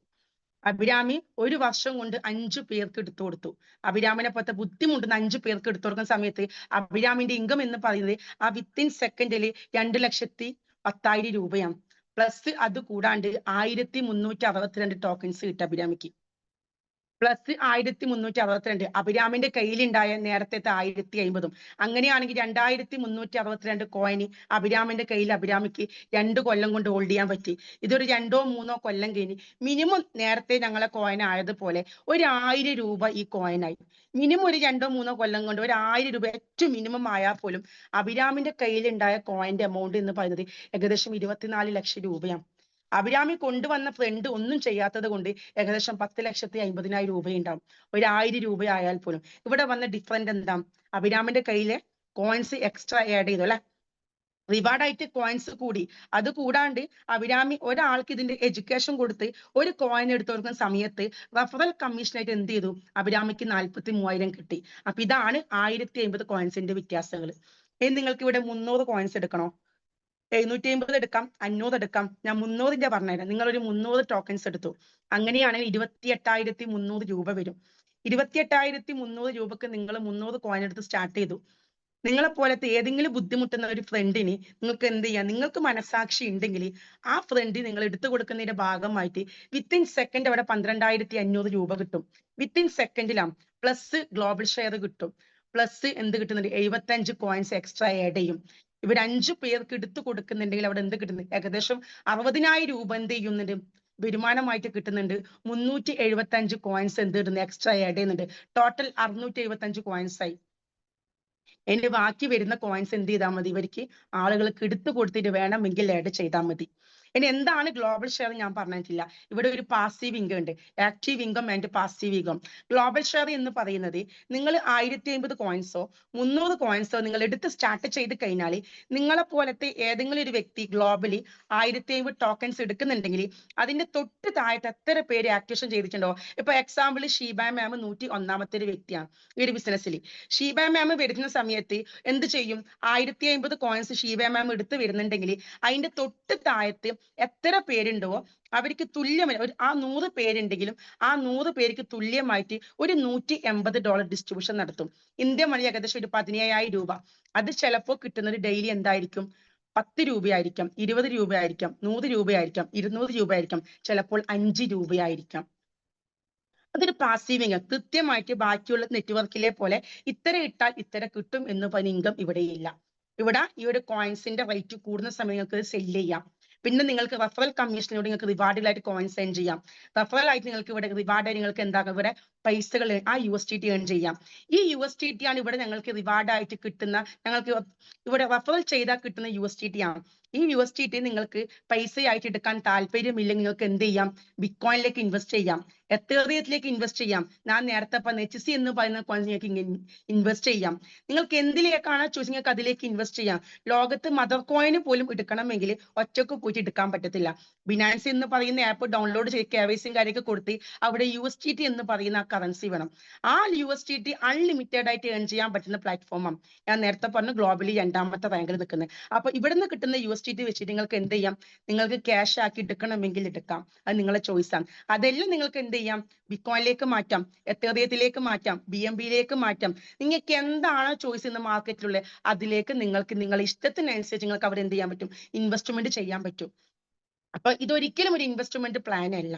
[SPEAKER 1] അഭിരാമി ഒരു വർഷം കൊണ്ട് 5 പേർക്ക് എടുത്തു കൊടുത്തു. അഭിരാമിനെ പോലത്തെ ബുദ്ധിമുട്ടുന്ന 5 പേർക്ക് എടുത്തു കൊടുക്കുന്ന സമയത്ത് അഭിരാമിന്റെ ഇൻകം എന്ന് പറയുന്നത് ആ വിത്തിൻ സെക്കൻഡിൽ 2,10,000 രൂപയാണ്. പ്ലസ് അത് കൂടാണ്ട് 1,362 ടോക്കൺസ് കിട്ടി അഭിരാമിക്ക്. പ്ലസ് 1,362 അഭിരാമിന്റെ കയ്യിലുണ്ടായ നേരത്തെ 1,050. അങ്ങനെയാണെങ്കിൽ 2,362 കോയിന് അഭിരാമിന്റെ കയ്യിൽ അഭിരാമിക്ക് 2 കൊല്ലം കൊണ്ട് ഹോൾഡ് ചെയ്യാൻ പറ്റി. ഇതൊരു 2-3 കൊല്ലം കഴിഞ്ഞ് മിനിമം നേരത്തെ ഞങ്ങളെ കോയിൻ ആയതുപോലെ 1,000 രൂപ ഈ കോയിനായി. മിനിമം ഒരു 2-3 കൊല്ലം കൊണ്ട് 1,000 രൂപ ഏറ്റവും മിനിമം ആയാൽ പോലും അഭിരാമിന്റെ കയ്യിലുണ്ടായ കോയിന്റെ എമൗണ്ട് എന്ന് പറയുന്നത് ഏകദേശം 24 ലക്ഷം രൂപയാണ്. അഭിരാമി കൊണ്ടുവന്ന ഫ്രണ്ട് ഒന്നും ചെയ്യാത്തത് കൊണ്ട് ഏകദേശം 10,50,000 രൂപയുണ്ടാവും. 1,000 രൂപ ആയാൽ പോലും. ഇവിടെ വന്ന ഡിഫറൻറ്റ് എന്താ? അഭിരാമിന്റെ കയ്യിലെ കോയിൻസ് എക്സ്ട്രാ ആഡ് ചെയ്തു അല്ലെ, റിവാർഡായിട്ട് കോയിൻസ് കൂടി. അത് കൂടാണ്ട് അഭിരാമി ഒരാൾക്ക് ഇതിന്റെ എഡ്യൂക്കേഷൻ കൊടുത്ത് ഒരു കോയിൻ എടുത്തു കൊടുക്കുന്ന സമയത്ത് റഫറൽ കമ്മീഷനായിട്ട് എന്ത് ചെയ്തു? അഭിരാമിക്ക് 43,000 കിട്ടി. അപ്പൊ ഇതാണ് 1,050 കോയിൻസിന്റെ വ്യത്യാസങ്ങൾ. ഇനി നിങ്ങൾക്ക് ഇവിടെ 300 കോയിൻസ് എടുക്കണോ? 750 എടുക്കാം, 500 എടുക്കാം. ഞാൻ 300ന്റെ പറഞ്ഞുതരാം. നിങ്ങൾ ഒരു 300 ടോക്കൺസ് എടുത്തു, അങ്ങനെയാണെങ്കിൽ 28,300 രൂപ വരും. 28,300 രൂപക്ക് നിങ്ങൾ 300 കോയിൻ എടുത്ത് സ്റ്റാർട്ട് ചെയ്തു. നിങ്ങളെ പോലത്തെ ഏതെങ്കിലും ബുദ്ധിമുട്ടുന്ന ഒരു ഫ്രണ്ടിന് നിങ്ങൾക്ക് എന്ത് ചെയ്യാം? നിങ്ങൾക്ക് മനസാക്ഷി ഉണ്ടെങ്കിൽ ആ ഫ്രണ്ട് നിങ്ങൾ എടുത്തു കൊടുക്കുന്നതിന്റെ ഭാഗമായിട്ട് വിത്തിൻ സെക്കൻഡ് അവിടെ 12,500 രൂപ കിട്ടും. വിത്തിൻ സെക്കൻഡിലാണ്. പ്ലസ് ഗ്ലോബൽ ഷെയർ കിട്ടും. പ്ലസ് എന്ത് കിട്ടുന്നുണ്ട്? 75 കോയിൻസ് എക്സ്ട്രാ ആഡ് ചെയ്യും. ഇവർ 5 പേർക്ക് എടുത്തു കൊടുക്കുന്നുണ്ടെങ്കിൽ അവിടെ എന്ത് കിട്ടുന്നത്? ഏകദേശം 60,000 രൂപ എന്ത് ചെയ്യുന്നുണ്ട്? വരുമാനമായിട്ട് കിട്ടുന്നുണ്ട്. 375 കോയിൻസ് എന്ത് കിട്ടുന്നു? എക്സ്ട്രാ ആഡ് ചെയ്യുന്നുണ്ട്. ടോട്ടൽ 675 കോയിൻസ് ആയി. ഇനി ബാക്കി വരുന്ന കോയിൻസ് എന്ത് ചെയ്താൽ മതി? ഇവർക്ക് ആളുകൾക്ക് എടുത്തു കൊടുത്തിട്ട് വേണമെങ്കിൽ ആഡ് ചെയ്താൽ മതി. ഇനി എന്താണ് ഗ്ലോബൽ ഷെയർ? ഞാൻ പറഞ്ഞിട്ടില്ല. ഇവിടെ ഒരു പാസീവ് ഇൻകം ഉണ്ട്, active income and passive income. Global share എന്ന് പറയുന്നത് നിങ്ങൾ 1,050 കോയിൻസോ 300 കോയിൻസോ നിങ്ങൾ എടുത്ത് സ്റ്റാർട്ട് ചെയ്ത് കഴിഞ്ഞാൽ നിങ്ങളെ പോലത്തെ ഏതെങ്കിലും ഒരു വ്യക്തി ഗ്ലോബലി 1,050 ടോക്കൺസ് എടുക്കുന്നുണ്ടെങ്കിൽ അതിന്റെ തൊട്ട് താഴത്ത് എത്ര പേര് ആക്ടിവേഷൻ ചെയ്തിട്ടുണ്ടോ? ഇപ്പൊ എക്സാമ്പിൾ ഷീബ മാം 101ാമത്തെ ഒരു വ്യക്തിയാണ് ഈ ഒരു ബിസിനസ്സിൽ. ഷീബ മാം വരുന്ന സമയത്ത് എന്ത് ചെയ്യും? 1,050 കോയിൻസ് ഷീബ മാം എടുത്ത് വരുന്നുണ്ടെങ്കിൽ അതിന്റെ തൊട്ട് താഴത്ത് എത്ര പേരുണ്ടോ അവർക്ക് തുല്യമായി ആ 100 പേരുണ്ടെങ്കിലും ആ 100 പേർക്ക് തുല്യമായിട്ട് ഒരു $180 ഡിസ്ട്രിബ്യൂഷൻ നടത്തും. ഇന്ത്യൻ മണി ഏകദേശം ഒരു 17,000 രൂപ. അത് ചിലപ്പോൾ കിട്ടുന്നത് ഡെയിലി എന്തായിരിക്കും? 10 രൂപയായിരിക്കാം, 20 രൂപയായിരിക്കാം, 100 രൂപയായിരിക്കാം, 200 രൂപയായിരിക്കാം, ചിലപ്പോൾ 5 രൂപയായിരിക്കാം. അതൊരു പാസീവ് ഇൻകം. കൃത്യമായിട്ട് ബാക്കിയുള്ള നെറ്റ്വർക്കിലെ പോലെ ഇത്ര ഇട്ടാൽ ഇത്ര കിട്ടും എന്ന് പറഞ്ഞ ഇൻകം ഇവിടെയില്ല. ഇവിടെ ഈ ഒരു കോയിൻസിന്റെ റേറ്റ് കൂടുന്ന സമയം നിങ്ങൾക്ക് സെല് ചെയ്യാം. പിന്നെ നിങ്ങൾക്ക് റെഫറൽ കമ്മീഷനിലൂടെ നിങ്ങൾക്ക് റിവാർഡിലായിട്ട് കോയിൻ സെൻഡ് ചെയ്യാം. റെഫറൽ ആയിട്ട് നിങ്ങൾക്ക് ഇവിടെ റിവാർഡായി നിങ്ങൾക്ക് എന്താക്കാം, ഇവിടെ പൈസകൾ ആ USDT ഏൺ ചെയ്യാം. ഈ USDT ആണ് ഇവിടെ ഞങ്ങൾക്ക് റിവാർഡായിട്ട് കിട്ടുന്ന, ഞങ്ങൾക്ക് ഇവിടെ റെഫറൽ ചെയ്താൽ കിട്ടുന്ന USDT ആണ്. ഈ USDT നിങ്ങൾക്ക് പൈസയായിട്ട് എടുക്കാൻ താല്പര്യമില്ലെങ്കിൽ നിങ്ങൾക്ക് എന്ത് ചെയ്യാം? ബിറ്റ്കോയിനിലേക്ക് ഇൻവെസ്റ്റ് ചെയ്യാം, എത്തേറിയത്തിലേക്ക് ഇൻവെസ്റ്റ് ചെയ്യാം. ഞാൻ നേരത്തെ പറഞ്ഞ HC എന്ന് പറയുന്ന കോയിൻ നിങ്ങൾക്ക് ഇൻവെസ്റ്റ് ചെയ്യാം. നിങ്ങൾക്ക് എന്തിലേക്കാണ് ചൂസ് നിങ്ങൾക്ക് അതിലേക്ക് ഇൻവെസ്റ്റ് ചെയ്യാം. ലോകത്ത് മദർ കോയിന് പോലും എടുക്കണമെങ്കിൽ ഒറ്റക്ക് പോയിട്ട് എടുക്കാൻ പറ്റത്തില്ല. ബിനാൻസ് എന്ന് പറയുന്ന ആപ്പ് ഡൗൺലോഡ് ചെയ്ത് KYC കാര്യമൊക്കെ കൊടുത്ത് അവിടെ USDT എന്ന് പറയുന്ന കറൻസി വേണം. ആ USDT അൺലിമിറ്റഡ് ആയിട്ട് ഏൺ ചെയ്യാൻ പറ്റുന്ന പ്ലാറ്റ്ഫോമാണ്. ഞാൻ നേരത്തെ പറഞ്ഞു ഗ്ലോബലി 2ാമത്തെ റാങ്കിൽ നിൽക്കുന്നത്. അപ്പൊ ഇവിടെ നിന്ന് കിട്ടുന്ന USDT വെച്ചിട്ട് നിങ്ങൾക്ക് എന്ത് ചെയ്യാം? നിങ്ങൾക്ക് ക്യാഷ് ആക്കി എടുക്കണമെങ്കിൽ എടുക്കാം. അത് നിങ്ങളുടെ ചോയ്സ് ആണ്. അതെല്ലാം നിങ്ങൾക്ക് എന്ത് ചെയ്യാം? ബിറ്റ്കോയിനിലേക്ക് മാറ്റാം, എത്തേറിയത്തിലേക്ക് മാറ്റാം, BNB-യിലേക്ക് മാറ്റാം. നിങ്ങൾക്ക് എന്താണ് ചോയ്സ് ഇന്ന് മാർക്കറ്റിലുള്ള അതിലേക്ക് നിങ്ങൾക്ക് നിങ്ങളുടെ ഇഷ്ടത്തിനനുസരിച്ച് നിങ്ങൾക്ക് അവിടെ എന്ത് ചെയ്യാൻ പറ്റും? ഇൻവെസ്റ്റ്മെന്റ് ചെയ്യാൻ പറ്റും. അപ്പൊ ഇതൊരിക്കലും ഒരു ഇൻവെസ്റ്റ്മെന്റ് പ്ലാൻ അല്ല.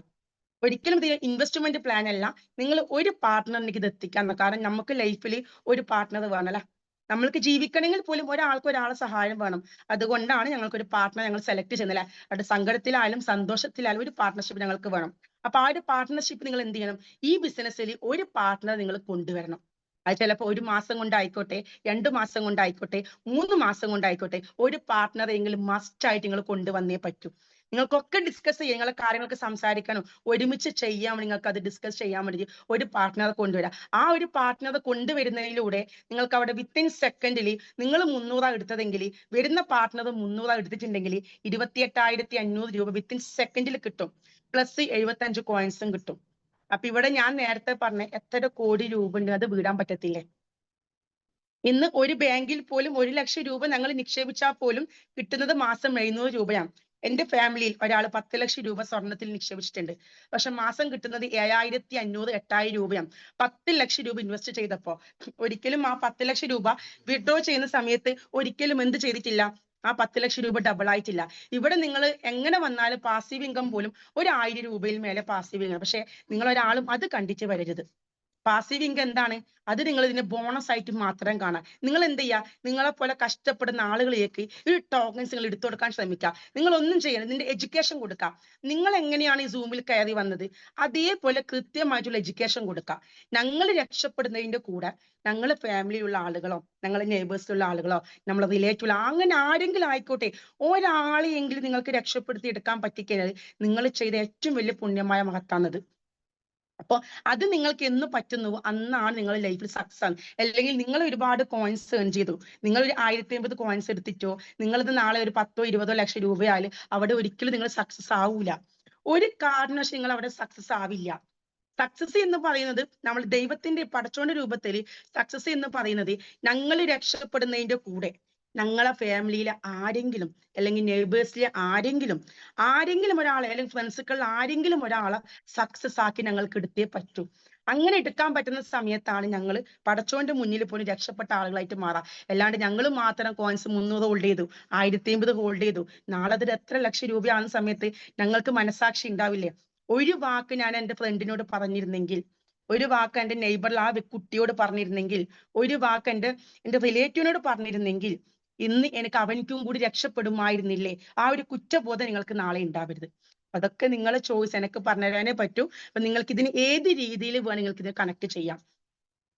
[SPEAKER 1] ഒരിക്കലും ഇത് ഇൻവെസ്റ്റ്മെന്റ് പ്ലാൻ അല്ല. നിങ്ങൾ ഒരു പാർട്ട്ണറിലേക്ക് ഇത് എത്തിക്കാൻ, കാരണം നമുക്ക് ലൈഫിൽ ഒരു പാർട്ട്ണർ വേണമല്ലോ. നമ്മൾക്ക് ജീവിക്കണമെങ്കിൽ പോലും ഒരാളെ സഹായം വേണം. അതുകൊണ്ടാണ് ഞങ്ങൾക്ക് ഒരു പാർട്ട്ണർ ഞങ്ങൾ സെലക്ട് ചെയ്യുന്നില്ല. അവിടെ സങ്കടത്തിലായാലും സന്തോഷത്തിലായാലും ഒരു പാർട്ട്ണർഷിപ്പ് ഞങ്ങൾക്ക് വേണം. അപ്പൊ ആ ഒരു പാർട്ട്ണർഷിപ്പ് നിങ്ങൾ എന്ത് ചെയ്യണം? ഈ ബിസിനസ്സിൽ ഒരു പാർട്ട്ണർ നിങ്ങൾ കൊണ്ടുവരണം. അത് ചിലപ്പോൾ 1 മാസം കൊണ്ടായിക്കോട്ടെ, 2 മാസം കൊണ്ടായിക്കോട്ടെ, 3 മാസം കൊണ്ടായിക്കോട്ടെ, ഒരു പാർട്ട്ണറെ എങ്കിലും മസ്റ്റ് ആയിട്ട് നിങ്ങൾ കൊണ്ടുവന്നേ പറ്റൂ. നിങ്ങൾക്കൊക്കെ ഡിസ്കസ് ചെയ്യാം, നിങ്ങളെ കാര്യങ്ങളൊക്കെ സംസാരിക്കാനും ഒരുമിച്ച് ചെയ്യാൻ നിങ്ങൾക്ക് അത് ഡിസ്കസ് ചെയ്യാൻ വേണ്ടി ഒരു പാർട്ട്ണറെ കൊണ്ടുവരാം. ആ ഒരു പാർട്ട്ണറെ കൊണ്ടുവരുന്നതിലൂടെ നിങ്ങൾക്ക് അവിടെ വിത്തിൻ സെക്കൻഡിൽ നിങ്ങൾ 300 എടുത്തതെങ്കിൽ വരുന്ന പാർട്ട്ണർ 300 എടുത്തിട്ടുണ്ടെങ്കിൽ 28,500 രൂപ വിത്തിൻ സെക്കൻഡിൽ കിട്ടും. പ്ലസ് 75 കോയിൻസും കിട്ടും. അപ്പൊ ഇവിടെ ഞാൻ നേരത്തെ പറഞ്ഞ എത്ര കോടി രൂപ ഉണ്ട് അത് വീടാൻ പറ്റത്തില്ലേ? ഇന്ന് ഒരു ബാങ്കിൽ പോലും 1 ലക്ഷം രൂപ ഞങ്ങൾ നിക്ഷേപിച്ചാൽ പോലും കിട്ടുന്നത് മാസം 700 രൂപയാണ്. എന്റെ ഫാമിലിയിൽ ഒരാൾ 10 ലക്ഷം രൂപ സ്വർണത്തിൽ നിക്ഷേപിച്ചിട്ടുണ്ട്. പക്ഷെ മാസം കിട്ടുന്നത് 7,500 8,000 രൂപയാണ്. 10 ലക്ഷം രൂപ ഇൻവെസ്റ്റ് ചെയ്തപ്പോ ഒരിക്കലും ആ 10 ലക്ഷം രൂപ വിഡ്രോ ചെയ്യുന്ന സമയത്ത് ഒരിക്കലും എന്ത് ചെയ്തിട്ടില്ല? ആ 10 ലക്ഷം രൂപ ഡബിൾ ആയിട്ടില്ല. ഇവിടെ നിങ്ങൾ എങ്ങനെ വന്നാലും പാസീവ് ഇൻകം പോലും 1,000 രൂപയിൽ മേലെ പാസീവ് ഇൻകം. പക്ഷെ നിങ്ങൾ ഒരാളും അത് കണ്ടിട്ട് വരരുത്. പാസീവ് ഇൻകം എന്താണ്? അത് നിങ്ങൾ ഇതിന്റെ ബോണസ് ആയിട്ട് മാത്രം കാണാം. നിങ്ങൾ എന്ത് ചെയ്യുക? നിങ്ങളെ പോലെ കഷ്ടപ്പെടുന്ന ആളുകളിലേക്ക് ഈ ടോക്കൺസ് നിങ്ങൾ എടുത്തു കൊടുക്കാൻ ശ്രമിക്കുക. നിങ്ങൾ ഒന്നും ചെയ്യണം, ഇതിന്റെ എഡ്യൂക്കേഷൻ കൊടുക്കുക. നിങ്ങൾ എങ്ങനെയാണ് ഈ സൂമിൽ കയറി വന്നത് അതേപോലെ കൃത്യമായിട്ടുള്ള എഡ്യൂക്കേഷൻ കൊടുക്കുക. ഞങ്ങൾ രക്ഷപ്പെടുന്നതിന്റെ കൂടെ ഞങ്ങളെ ഫാമിലിയുള്ള ആളുകളോ ഞങ്ങളെ നെയ്ബേഴ്സിലുള്ള ആളുകളോ നമ്മളെ റിലേറ്റീവ് അങ്ങനെ ആരെങ്കിലും ആയിക്കോട്ടെ, ഒരാളെയെങ്കിലും നിങ്ങൾക്ക് രക്ഷപ്പെടുത്തി എടുക്കാൻ പറ്റിക്കഴിഞ്ഞാൽ നിങ്ങൾ ചെയ്ത ഏറ്റവും വലിയ പുണ്യമായ മഹത്താണത്. അപ്പൊ അത് നിങ്ങൾക്ക് എന്ന് പറ്റുന്നുവോ അന്നാണ് നിങ്ങൾ ലൈഫിൽ സക്സസ് ആണ്. അല്ലെങ്കിൽ നിങ്ങൾ ഒരുപാട് കോയിൻസ് ഏൺ ചെയ്തു, നിങ്ങൾ ഒരു 1,050 കോയിൻസ് എടുത്തിട്ടോ നിങ്ങളിത് നാളെ ഒരു 10 20 ലക്ഷം രൂപയായാലും അവിടെ ഒരിക്കലും നിങ്ങൾ സക്സസ് ആവൂല. ഒരു കാരണവശാലും നിങ്ങൾ അവിടെ സക്സസ് ആവില്ല. സക്സസ് എന്ന് പറയുന്നത് നമ്മൾ ദൈവത്തിന്റെ പടച്ചോന്റെ രൂപത്തിൽ സക്സസ് എന്ന് പറയുന്നത് ഞങ്ങൾ രക്ഷപ്പെടുന്നതിന്റെ കൂടെ ഞങ്ങളെ ഫാമിലിയിലെ ആരെങ്കിലും അല്ലെങ്കിൽ നെയ്ബേഴ്സിലെ ആരെങ്കിലും ഒരാളെ അല്ലെങ്കിൽ ഫ്രണ്ട്സുകളിൽ ആരെങ്കിലും ഒരാളെ സക്സസ് ആക്കി ഞങ്ങൾക്ക് എടുത്തേ പറ്റൂ. അങ്ങനെ എടുക്കാൻ പറ്റുന്ന സമയത്താണ് ഞങ്ങൾ പടച്ചോന്റെ മുന്നിൽ പോലും രക്ഷപ്പെട്ട ആളുകളായിട്ട് മാറാം. അല്ലാണ്ട് ഞങ്ങൾ മാത്രം കോയിൻസ് 300 ഹോൾഡ് ചെയ്തു, 1,050 ഹോൾഡ് ചെയ്തു, നാളെ അതിൽ എത്ര ലക്ഷം രൂപയാകുന്ന സമയത്ത് ഞങ്ങൾക്ക് മനസാക്ഷി ഉണ്ടാവില്ലേ? ഒരു വാക്ക് ഞാൻ എൻ്റെ ഫ്രണ്ടിനോട് പറഞ്ഞിരുന്നെങ്കിൽ, ഒരു വാക്ക് എൻ്റെ നെയ്ബറിൽ ആ കുട്ടിയോട് പറഞ്ഞിരുന്നെങ്കിൽ, ഒരു വാക്ക് എൻ്റെ റിലേറ്റീവിനോട് പറഞ്ഞിരുന്നെങ്കിൽ ഇന്ന് എനിക്ക് അവനിക്കും കൂടി രക്ഷപ്പെടുമായിരുന്നില്ലേ? ആ ഒരു കുറ്റബോധം നിങ്ങൾക്ക് നാളെ ഉണ്ടാവരുത്. അതൊക്കെ നിങ്ങളെ ചോയ്സ്, എനിക്ക് പറഞ്ഞുതരാനേ പറ്റൂ. അപ്പൊ നിങ്ങൾക്ക് ഇതിന് ഏത് രീതിയിൽ വേണം നിങ്ങൾക്ക് ഇത് കണക്ട് ചെയ്യാം.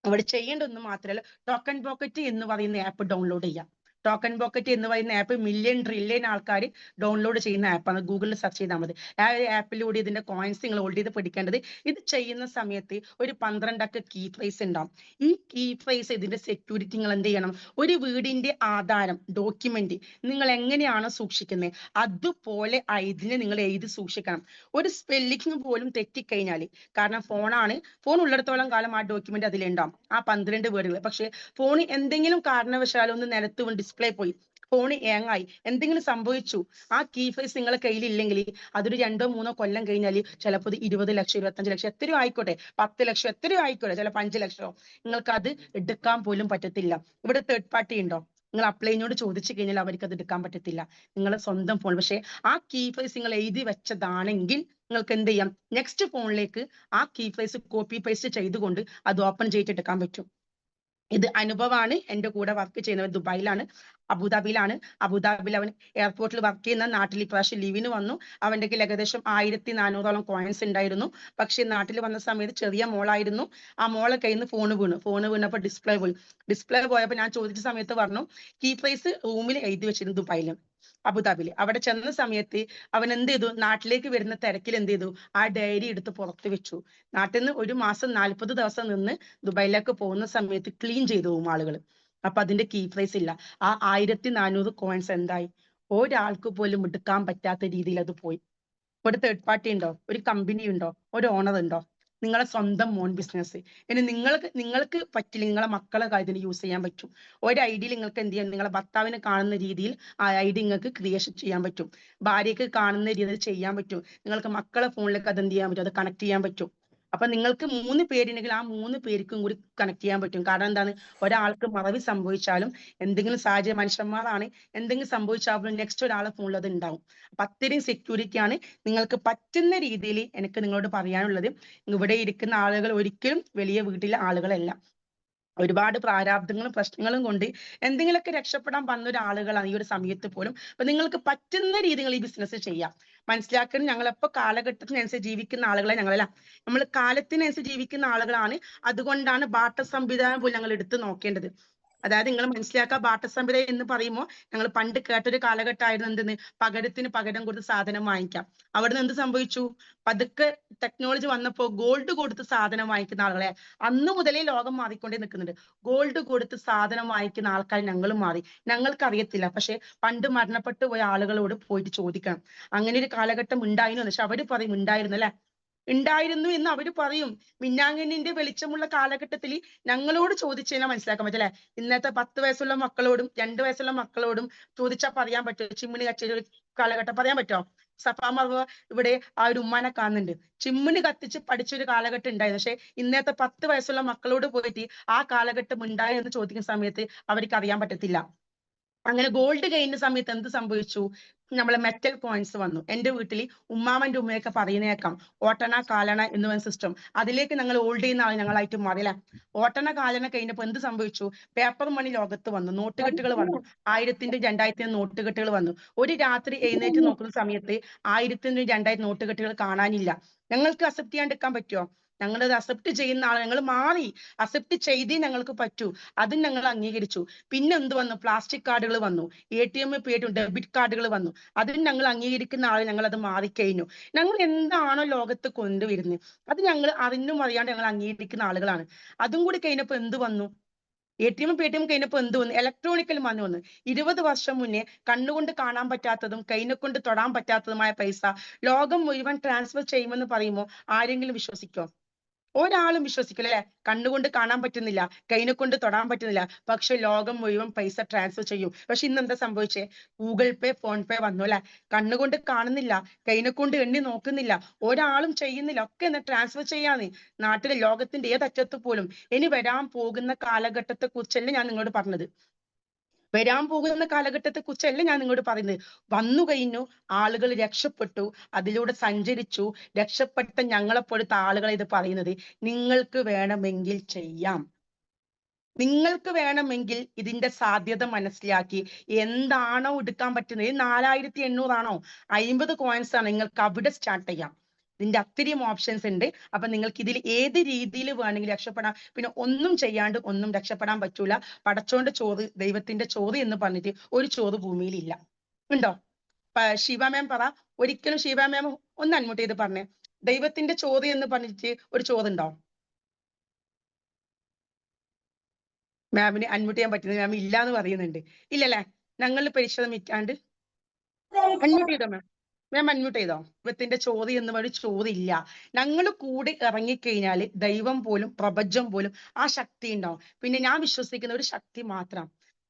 [SPEAKER 1] അവിടെ ചെയ്യേണ്ടതൊന്നും മാത്രമല്ല, ടോക്കൺ പോക്കറ്റ് എന്ന് പറയുന്ന ആപ്പ് ഡൗൺലോഡ് ചെയ്യാം. ടോക്കൺ പോക്കറ്റ് എന്ന് പറയുന്ന ആപ്പ് മില്യൺ ട്രില്യൺ ആൾക്കാർ ഡൗൺലോഡ് ചെയ്യുന്ന ആപ്പാണ്. ഗൂഗിളിൽ സെർച്ച് ചെയ്താൽ മതി. ആ ഒരു ആപ്പിലൂടെ ഇതിന്റെ കോയിൻസ് നിങ്ങൾ ഹോൾഡ് ചെയ്ത് പഠിക്കേണ്ടത്. ഇത് ചെയ്യുന്ന സമയത്ത് ഒരു 12 കീ ഫ്രേസ് ഉണ്ടാവും. ഈ കീ ഫ്രേസ് ഇതിന്റെ സെക്യൂരിറ്റി നിങ്ങൾ എന്ത് ചെയ്യണം? ഒരു വീടിന്റെ ആധാരം ഡോക്യുമെന്റ് നിങ്ങൾ എങ്ങനെയാണ് സൂക്ഷിക്കുന്നത് അതുപോലെ ഇതിനെ നിങ്ങൾ എഴുതി സൂക്ഷിക്കണം. ഒരു സ്പെല്ലിങ് പോലും തെറ്റിക്കഴിഞ്ഞാൽ, കാരണം ഫോൺ ഉള്ളിടത്തോളം കാലം ആ ഡോക്യുമെന്റ് അതിലുണ്ടാവും, ആ 12 വേർഡുകൾ. പക്ഷെ ഫോൺ എന്തെങ്കിലും കാരണവശാലും ഒന്ന് നിലത്ത് ഡിസ്പ്ലേ പോയി, ഫോൺ ആയി എന്തെങ്കിലും സംഭവിച്ചു, ആ കീ ഫേസ് നിങ്ങളെ കയ്യിലില്ലെങ്കിൽ അതൊരു 2-3 കൊല്ലം കഴിഞ്ഞാൽ ചിലപ്പോൾ 20 ലക്ഷം 25 ലക്ഷം എത്രയോ ആയിക്കോട്ടെ, 10 ലക്ഷം എത്രയോ ആയിക്കോട്ടെ, ചിലപ്പോൾ 5 ലക്ഷം, നിങ്ങൾക്ക് അത് എടുക്കാൻ പോലും പറ്റത്തില്ല. ഇവിടെ തേർഡ് പാർട്ടി ഉണ്ടോ? നിങ്ങൾ അപ്ലൈനോട് ചോദിച്ചു കഴിഞ്ഞാൽ അവർക്ക് അത് എടുക്കാൻ പറ്റത്തില്ല. നിങ്ങളെ സ്വന്തം ഫോൺ. പക്ഷേ ആ കീ ഫേസ് നിങ്ങൾ എഴുതി വെച്ചതാണെങ്കിൽ നിങ്ങൾക്ക് എന്ത് ചെയ്യാം, നെക്സ്റ്റ് ഫോണിലേക്ക് ആ കീ ഫേസ് കോപ്പി പേസ്റ്റ് ചെയ്തുകൊണ്ട് അത് ഓപ്പൺ ചെയ്തിട്ട് എടുക്കാൻ പറ്റും. ഇത് അനുഭവമാണ്. എൻ്റെ കൂടെ വർക്ക് ചെയ്യുന്നവൻ ദുബായിലാണ്, അബുദാബിയിലാണ്. അബുദാബിയിൽ അവൻ എയർപോർട്ടിൽ വർക്ക് ചെയ്യുന്ന, നാട്ടിൽ ഇപ്രാവശ്യം ലീവിന് വന്നു. അവൻ്റെ കയ്യിൽ ഏകദേശം 1400ഓളം കോയിൻസ് ഉണ്ടായിരുന്നു. പക്ഷേ നാട്ടിൽ വന്ന സമയത്ത് ചെറിയ മോളായിരുന്നു. ആ മോളെ കയ്യിൽ നിന്ന് ഫോൺ വീണപ്പോൾ ഡിസ്പ്ലേ പോയി. ഡിസ്പ്ലേ പോയപ്പോൾ ഞാൻ ചോദിച്ച സമയത്ത് പറഞ്ഞു കീ പ്രൈസ് റൂമിൽ എഴുതി വെച്ചിരുന്നു ദുബായിൽ, അബുദാബിയിൽ. അവിടെ ചെന്ന സമയത്ത് അവൻ എന്ത് ചെയ്തു, നാട്ടിലേക്ക് വരുന്ന തിരക്കിൽ എന്ത് ചെയ്തു, ആ ഡയറി എടുത്ത് പുറത്ത് വെച്ചു. നാട്ടിൽ നിന്ന് 1 മാസം 40 ദിവസം നിന്ന് ദുബായിലേക്ക് പോകുന്ന സമയത്ത് ക്ലീൻ ചെയ്തു പോകും ആളുകൾ. അപ്പൊ അതിന്റെ കീ പ്രൈസ് ഇല്ല. ആ 1400 കോയിൻസ് എന്തായി, ഒരാൾക്ക് പോലും എടുക്കാൻ പറ്റാത്ത രീതിയിൽ അത് പോയി. ഒരു തേർഡ് പാർട്ടി ഉണ്ടോ, ഒരു കമ്പനി ഉണ്ടോ, ഒരു ഓണർ ഉണ്ടോ? നിങ്ങളെ സ്വന്തം ഓൺ ബിസിനസ്. ഇനി നിങ്ങൾക്ക് പറ്റില്ല, നിങ്ങളെ മക്കളെ കാര്യത്തിന് യൂസ് ചെയ്യാൻ പറ്റും. ഒരു ഐഡിയിൽ നിങ്ങൾക്ക് എന്ത് ചെയ്യാം, നിങ്ങളെ ഭർത്താവിനെ കാണുന്ന രീതിയിൽ ആ ഐഡി നിങ്ങൾക്ക് ക്രിയേഷൻ ചെയ്യാൻ പറ്റും. ഭാര്യയ്ക്ക് കാണുന്ന രീതിയിൽ ചെയ്യാൻ പറ്റും. നിങ്ങൾക്ക് മക്കളെ ഫോണിലേക്ക് അത് എന്ത് ചെയ്യാൻ പറ്റും, അത് കണക്ട് ചെയ്യാൻ പറ്റും. അപ്പൊ നിങ്ങൾക്ക് 3 പേരുണ്ടെങ്കിൽ ആ 3 പേർക്കും കൂടി കണക്ട് ചെയ്യാൻ പറ്റും. കാരണം എന്താണ്, ഒരാൾക്ക് മറവി സംഭവിച്ചാലും എന്തെങ്കിലും സാഹചര്യം, മനുഷ്യന്മാരാണ്, എന്തെങ്കിലും സംഭവിച്ചാലും നെക്സ്റ്റ് ഒരാളെ ഫോണിൽ അത് ഉണ്ടാവും. അപ്പൊ അത്രയും സെക്യൂരിറ്റി ആണ്. നിങ്ങൾക്ക് പറ്റുന്ന രീതിയിൽ എനിക്ക് നിങ്ങളോട് പറയാനുള്ളത്, ഇവിടെ ഇരിക്കുന്ന ആളുകൾ ഒരിക്കലും വലിയ വീട്ടിലെ ആളുകളല്ല. ഒരുപാട് പ്രാരാബ്ദങ്ങളും പ്രശ്നങ്ങളും കൊണ്ട് എന്തെങ്കിലുമൊക്കെ രക്ഷപ്പെടാൻ വന്ന ഒരാളുകളാണ് ഈ ഒരു സമയത്ത് പോലും. അപ്പൊ നിങ്ങൾക്ക് പറ്റുന്ന രീതിയിൽ ഈ ബിസിനസ് ചെയ്യാം. മനസ്സിലാക്കണം, ഞങ്ങളെപ്പോ കാലഘട്ടത്തിനനുസരിച്ച് ജീവിക്കുന്ന ആളുകളെ ഞങ്ങളല്ല, നമ്മൾ കാലത്തിനനുസരിച്ച് ജീവിക്കുന്ന ആളുകളാണ്. അതുകൊണ്ടാണ് ബാട്ട സംവിധാനം പോലും ഞങ്ങൾ എടുത്തു നോക്കേണ്ടത്. അതായത് നിങ്ങൾ മനസ്സിലാക്കുക, ബാട്ട സംവിധാനം എന്ന് പറയുമ്പോൾ ഞങ്ങൾ പണ്ട് കേട്ടൊരു കാലഘട്ടമായിരുന്നു എന്തെന്ന്, പകരത്തിന് പകരം കൊടുത്ത് സാധനം വാങ്ങിക്കാം. അവിടുന്ന് എന്ത് സംഭവിച്ചു, പതുക്കെ ടെക്നോളജി വന്നപ്പോൾ ഗോൾഡ് കൊടുത്ത് സാധനം വാങ്ങിക്കുന്ന ആളുകളെ, അന്ന് മുതലേ ലോകം മാറിക്കൊണ്ടേ നിൽക്കുന്നുണ്ട്. ഗോൾഡ് കൊടുത്ത് സാധനം വാങ്ങിക്കുന്ന ആൾക്കാർ ഞങ്ങളും മാറി. ഞങ്ങൾക്ക് അറിയത്തില്ല, പക്ഷെ പണ്ട് മരണപ്പെട്ടു പോയ ആളുകളോട് പോയിട്ട് ചോദിക്കണം, അങ്ങനെ ഒരു കാലഘട്ടം ഉണ്ടായിരുന്നു. പക്ഷെ അവര് പറയും ഉണ്ടായിരുന്നു അല്ലെ, ഉണ്ടായിരുന്നു എന്ന് അവര് പറയും. മിന്നാങ്കണ്ണിന്റെ വെളിച്ചമുള്ള കാലഘട്ടത്തിൽ ഞങ്ങളോട് ചോദിച്ചു കഴിഞ്ഞാൽ മനസ്സിലാക്കാൻ പറ്റില്ലേ. ഇന്നത്തെ 10 വയസ്സുള്ള മക്കളോടും 2 വയസ്സുള്ള മക്കളോടും ചോദിച്ചാൽ പറയാൻ പറ്റുമോ, ചിമ്മിണി കത്തിച്ച ഒരു കാലഘട്ടം പറയാൻ പറ്റുമോ? സഫാ മർവ ഇവിടെ ആ ഒരു ഉമ്മാനെ കാണുന്നുണ്ട്, ചിമ്മിണി കത്തിച്ച് പഠിച്ചൊരു കാലഘട്ടം ഉണ്ടായിരുന്നു. പക്ഷെ ഇന്നത്തെ 10 വയസ്സുള്ള മക്കളോട് പോയിട്ട് ആ കാലഘട്ടം ഉണ്ടായോ എന്ന് ചോദിക്കുന്ന സമയത്ത് അവർക്ക് അറിയാൻ പറ്റത്തില്ല. അങ്ങനെ ഗോൾഡ് കഴിഞ്ഞ സമയത്ത് എന്ത് സംഭവിച്ചു, നമ്മളെ മെറ്റൽ കോയിൻസ് വന്നു. എൻ്റെ വീട്ടിൽ ഉമ്മാമന്റെ ഉമ്മയൊക്കെ പറയുന്നേക്കാം ഓട്ടണ കാലണ എന്ന് പറയുന്ന സിസ്റ്റം, അതിലേക്ക് ഞങ്ങൾ ഓൾഡ് ചെയ്യുന്ന ആൾ ഞങ്ങളായിട്ട് മാറിയില്ല. ഓട്ടണ കാലണ കഴിഞ്ഞപ്പോൾ എന്ത് സംഭവിച്ചു, പേപ്പർ മണി ലോകത്ത് വന്നു, നോട്ടുകെട്ടുകൾ വന്നു. 1000-ന്റെ 2000-ന്റെ നോട്ടുകെട്ടുകൾ വന്നു. ഒരു രാത്രി എഴുന്നേറ്റ് നോക്കുന്ന സമയത്ത് 1000-ന്റെ 2000 നോട്ടുകെട്ടുകൾ കാണാനില്ല. ഞങ്ങൾക്ക് അക്സെപ്റ്റ് ചെയ്യാണ്ടിരിക്കാൻ പറ്റുമോ? ഞങ്ങളത് അക്സെപ്റ്റ് ചെയ്യുന്ന ആൾ, ഞങ്ങൾ മാറി, അക്സെപ്റ്റ് ചെയ്തേ ഞങ്ങൾക്ക് പറ്റൂ. അതും ഞങ്ങൾ അംഗീകരിച്ചു. പിന്നെ എന്ത് വന്നു, പ്ലാസ്റ്റിക് കാർഡുകൾ വന്നു, ATM ഡെബിറ്റ് കാർഡുകൾ വന്നു. അതിന് ഞങ്ങൾ അംഗീകരിക്കുന്ന ആൾ, ഞങ്ങൾ അത് മാറിക്കഴിഞ്ഞു. ഞങ്ങൾ എന്താണോ ലോകത്ത് കൊണ്ടുവരുന്നത് അത് ഞങ്ങൾ അറിഞ്ഞും അറിയാണ്ട് ഞങ്ങൾ അംഗീകരിക്കുന്ന ആളുകളാണ്. അതും കൂടി കഴിഞ്ഞപ്പോൾ എന്ത് വന്നു, ATM കഴിഞ്ഞപ്പോൾ എന്ത് വന്നു, ഇലക്ട്രോണിക്കൽ മണി വന്നു. 20 വർഷം മുന്നേ കണ്ണുകൊണ്ട് കാണാൻ പറ്റാത്തതും കൈനെ കൊണ്ട് തൊടാൻ പറ്റാത്തതുമായ പൈസ ലോകം മുഴുവൻ ട്രാൻസ്ഫർ ചെയ്യുമെന്ന് പറയുമ്പോൾ ആരെങ്കിലും വിശ്വസിക്കോ? ഒരാളും വിശ്വസിക്കില്ല അല്ലെ. കണ്ണുകൊണ്ട് കാണാൻ പറ്റുന്നില്ല, കൈനെ കൊണ്ട് തൊടാൻ പറ്റുന്നില്ല, പക്ഷെ ലോകം മുഴുവൻ പൈസ ട്രാൻസ്ഫർ ചെയ്യും. പക്ഷെ ഇന്ന് എന്താ സംഭവിച്ചേ, ഗൂഗിൾ പേ ഫോൺ പേ വന്നു അല്ലെ. കണ്ണുകൊണ്ട് കാണുന്നില്ല, കൈനെ കൊണ്ട് എണ്ണി നോക്കുന്നില്ല, ഒരാളും ചെയ്യുന്നില്ല, ഒക്കെ എന്ന് ട്രാൻസ്ഫർ ചെയ്യാന്ന്. നാട്ടിലെ ലോകത്തിന്റെ ഏതറ്റത്ത് പോലും. ഇനി വരാൻ പോകുന്ന കാലഘട്ടത്തെ കുറിച്ചല്ലേ ഞാൻ നിങ്ങളോട് പറഞ്ഞത്. വരാൻ പോകുന്ന കാലഘട്ടത്തെ കുറിച്ചല്ല ഞാൻ നിങ്ങളോട് പറയുന്നത്. വന്നു കഴിഞ്ഞു, ആളുകൾ രക്ഷപ്പെട്ടു, അതിലൂടെ സഞ്ചരിച്ചു, രക്ഷപ്പെട്ട ഞങ്ങളെപ്പോലത്തെ ആളുകളെ ഇത് പറയുന്നത്. നിങ്ങൾക്ക് വേണമെങ്കിൽ ചെയ്യാം, നിങ്ങൾക്ക് വേണമെങ്കിൽ ഇതിന്റെ സാധ്യത മനസ്സിലാക്കി എന്താണോ എടുക്കാൻ പറ്റുന്നത്, 4800 ആണോ 50 കോയിൻസ് ആണ്, നിങ്ങൾക്ക് അവിടെ സ്റ്റാർട്ട് ചെയ്യാം. ഇതിന്റെ അത്രയും ഓപ്ഷൻസ് ഉണ്ട്. അപ്പൊ നിങ്ങൾക്ക് ഇതിൽ ഏത് രീതിയിൽ വേണമെങ്കിലും രക്ഷപ്പെടാം. പിന്നെ ഒന്നും ചെയ്യാണ്ട് ഒന്നും രക്ഷപ്പെടാൻ പറ്റൂല. പടച്ചോന്റെ ചോറ്, ദൈവത്തിന്റെ ചോറ് എന്ന് പറഞ്ഞിട്ട് ഒരു ചോറ് ഭൂമിയിൽ ഇല്ല. ഉണ്ടോ? ശിവ മാം പറ, ഒരിക്കലും ശിവ മാം ഒന്ന് അൺമ്യൂട്ട് ചെയ്ത് പറഞ്ഞേ, ദൈവത്തിന്റെ ചോറ് എന്ന് പറഞ്ഞിട്ട് ഒരു ചോറുണ്ടോ? മാമിന് അൺമ്യൂട്ട് ചെയ്യാൻ പറ്റുന്നത്, മാം ഇല്ല എന്ന് പറയുന്നുണ്ട്. ഇല്ലല്ലേ? ഞങ്ങൾ പരിശ്രമിക്കാണ്ട് അൺമ്യൂട്ട് ചെയ്തോ മാം. മാം അൺമ്യൂട്ട് ചെയ്തോ? ദൈവത്തിന്റെ ചോദ്യം എന്ന് പറഞ്ഞ ചോദ്യമില്ല. ഞങ്ങൾ കൂടെ ഇറങ്ങിക്കഴിഞ്ഞാൽ ദൈവം പോലും പ്രപഞ്ചം പോലും ആ ശക്തി ഉണ്ടാവും. പിന്നെ ഞാൻ വിശ്വസിക്കുന്ന ഒരു ശക്തി മാത്രം,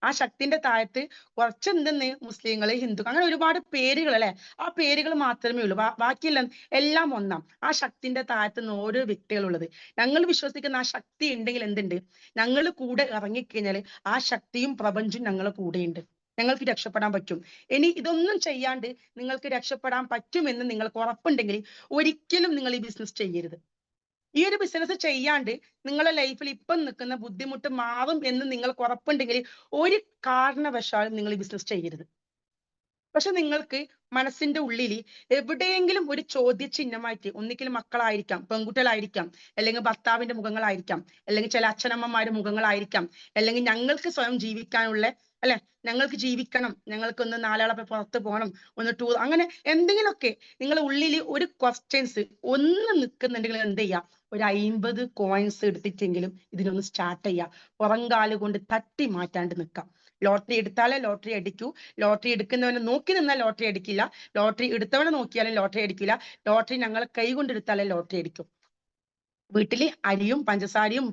[SPEAKER 1] ആ ശക്തിന്റെ താഴത്ത് കുറച്ച് എന്തെന്ന് മുസ്ലിങ്ങള്, ഹിന്ദുക്കൾ, അങ്ങനെ ഒരുപാട് പേരുകൾ അല്ലെ, ആ പേരുകൾ മാത്രമേ ഉള്ളൂ. ബാക്കിയെല്ലാം എല്ലാം ഒന്നാം. ആ ശക്തിന്റെ താഴത്ത് നിന്ന് ഓരോ വ്യക്തികളുള്ളത്. ഞങ്ങൾ വിശ്വസിക്കുന്ന ആ ശക്തി ഉണ്ടെങ്കിൽ എന്തുണ്ട്, ഞങ്ങൾ കൂടെ ഇറങ്ങിക്കഴിഞ്ഞാൽ ആ ശക്തിയും പ്രപഞ്ചവും ഞങ്ങളെ കൂടെയുണ്ട്. ഞങ്ങൾക്ക് രക്ഷപ്പെടാൻ പറ്റും. ഇനി ഇതൊന്നും ചെയ്യാണ്ട് നിങ്ങൾക്ക് രക്ഷപ്പെടാൻ പറ്റുമെന്ന് നിങ്ങൾക്ക് ഉറപ്പുണ്ടെങ്കിൽ ഒരിക്കലും നിങ്ങൾ ഈ ബിസിനസ് ചെയ്യരുത്. ഈ ഒരു ബിസിനസ് ചെയ്യാണ്ട് നിങ്ങളുടെ ലൈഫിൽ ഇപ്പം നിൽക്കുന്ന ബുദ്ധിമുട്ട് മാറും എന്ന് നിങ്ങൾക്ക് ഉറപ്പുണ്ടെങ്കിൽ ഒരു കാരണവശാലും നിങ്ങൾ ഈ ബിസിനസ് ചെയ്യരുത്. പക്ഷെ നിങ്ങൾക്ക് മനസ്സിന്റെ ഉള്ളിൽ എവിടെയെങ്കിലും ഒരു ചോദ്യചിഹ്നമായിട്ട്, ഒന്നിക്കലും മക്കളായിരിക്കാം, പെൺകുട്ടികളായിരിക്കാം, അല്ലെങ്കിൽ ഭർത്താവിന്റെ മുഖങ്ങളായിരിക്കാം, അല്ലെങ്കിൽ ചില അച്ഛനമ്മമാരുടെ മുഖങ്ങളായിരിക്കാം, അല്ലെങ്കിൽ ഞങ്ങൾക്ക് സ്വയം ജീവിക്കാനുള്ള അല്ലെ, ഞങ്ങൾക്ക് ജീവിക്കണം, ഞങ്ങൾക്കൊന്ന് നാലാളെ പുറത്ത് പോകണം, ഒന്ന് ടൂർ, അങ്ങനെ എന്തെങ്കിലുമൊക്കെ നിങ്ങളുടെ ഉള്ളിൽ ഒരു ക്വസ്റ്റ്യൻസ് ഒന്ന് നിൽക്കുന്നുണ്ടെങ്കിൽ എന്ത് ചെയ്യാം, ഒരു 50 കോയിൻസ് എടുത്തിട്ടെങ്കിലും ഇതിനൊന്ന് സ്റ്റാർട്ട് ചെയ്യാം. പുറംകാല് കൊണ്ട് തട്ടി മാറ്റാണ്ട് നിൽക്കാം. ലോട്ടറി എടുത്താലേ ലോട്ടറി അടിക്കൂ. ലോട്ടറി എടുക്കുന്നവനെ നോക്കി നിന്നാൽ ലോട്ടറി അടിക്കില്ല. ലോട്ടറി എടുത്തവനെ നോക്കിയാലും ലോട്ടറി അടിക്കില്ല. ലോട്ടറി ഞങ്ങൾ കൈ കൊണ്ട് എടുത്താലേ ലോട്ടറി അടിക്കും. വീട്ടില് അരിയും പഞ്ചസാരയും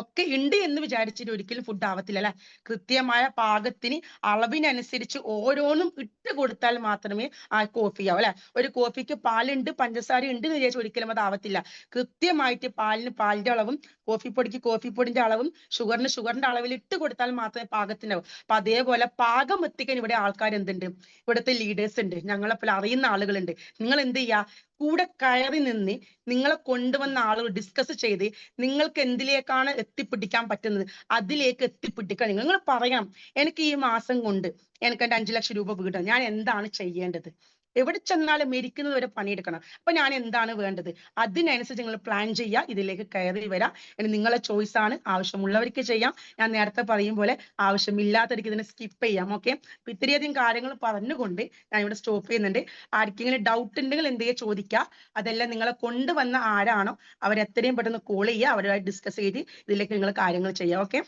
[SPEAKER 1] ഒക്കെ ഉണ്ട് എന്ന് വിചാരിച്ചിട്ട് ഒരിക്കലും ഫുഡ് ആവത്തില്ല അല്ലെ. കൃത്യമായ പാകത്തിന് അളവിനനുസരിച്ച് ഓരോന്നും ഇട്ട് കൊടുത്താൽ മാത്രമേ ആ കോഫി ആവും അല്ലെ. ഒരു കോഫിക്ക് പാലുണ്ട് പഞ്ചസാര ഉണ്ട് എന്ന് വിചാരിച്ച് ഒരിക്കലും അത് ആവത്തില്ല. കൃത്യമായിട്ട് പാലിന് പാലിന്റെ അളവും കോഫിപ്പൊടിക്ക് കോഫിപ്പൊടിന്റെ അളവും ഷുഗറിന് ഷുഗറിന്റെ അളവിൽ ഇട്ട് കൊടുത്താൽ മാത്രമേ പാകത്തിനാവും. അപ്പൊ അതേപോലെ പാകം എത്തിക്കാൻ ഇവിടെ ആൾക്കാർ എന്തുണ്ട്, ഇവിടുത്തെ ലീഡേഴ്സ് ഉണ്ട്, ഞങ്ങളെപ്പോലെ അറിയുന്ന ആളുകളുണ്ട്. നിങ്ങൾ എന്ത് ചെയ്യാ, കൂടെ കയറി നിന്ന് നിങ്ങളെ കൊണ്ടുവന്ന ആളുകൾ ഡിസ്കസ് ചെയ്ത് നിങ്ങൾക്ക് എന്തിലേക്കാണ് എത്തിപ്പിടിക്കാൻ പറ്റുന്നത് അതിലേക്ക് എത്തിപ്പിടിക്കാൻ നിങ്ങൾ പറയണം. എനിക്ക് ഈ മാസം കൊണ്ട് എനിക്ക് എന്റെ 5 ലക്ഷം രൂപ വീടണം, ഞാൻ എന്താണ് ചെയ്യേണ്ടത്, എവിടെ ചെന്നാലും മരിക്കുന്നത് വരെ പണിയെടുക്കണം, അപ്പൊ ഞാൻ എന്താണ് വേണ്ടത്, അതിനനുസരിച്ച് നിങ്ങൾ പ്ലാൻ ചെയ്യുക, ഇതിലേക്ക് കയറി വരാം. ഇനി നിങ്ങളെ ചോയ്സ് ആണ്. ആവശ്യമുള്ളവർക്ക് ചെയ്യാം, ഞാൻ നേരത്തെ പറയും പോലെ ആവശ്യമില്ലാത്തവർക്ക് ഇതിനെ സ്കിപ്പ് ചെയ്യാം. ഓക്കെ, അപ്പൊ ഇത്രയധികം കാര്യങ്ങൾ പറഞ്ഞുകൊണ്ട് ഞാൻ ഇവിടെ സ്റ്റോപ്പ് ചെയ്യുന്നുണ്ട്. ആർക്കെങ്കിലും ഡൗട്ട് ഉണ്ടെങ്കിൽ എന്തെങ്കിലും ചോദിക്കുക. അതെല്ലാം നിങ്ങളെ കൊണ്ടുവന്ന ആരാണോ അവരെത്രയും പെട്ടെന്ന് കോൾ ചെയ്യുക, അവരുമായി ഡിസ്കസ് ചെയ്ത് ഇതിലേക്ക് നിങ്ങൾ കാര്യങ്ങൾ ചെയ്യുക. ഓക്കെ,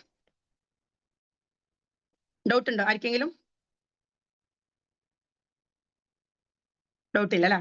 [SPEAKER 1] ഡൗട്ട് ഉണ്ടോ ആർക്കെങ്കിലും? ഡൗട്ട് ഇല്ല അല്ലെ?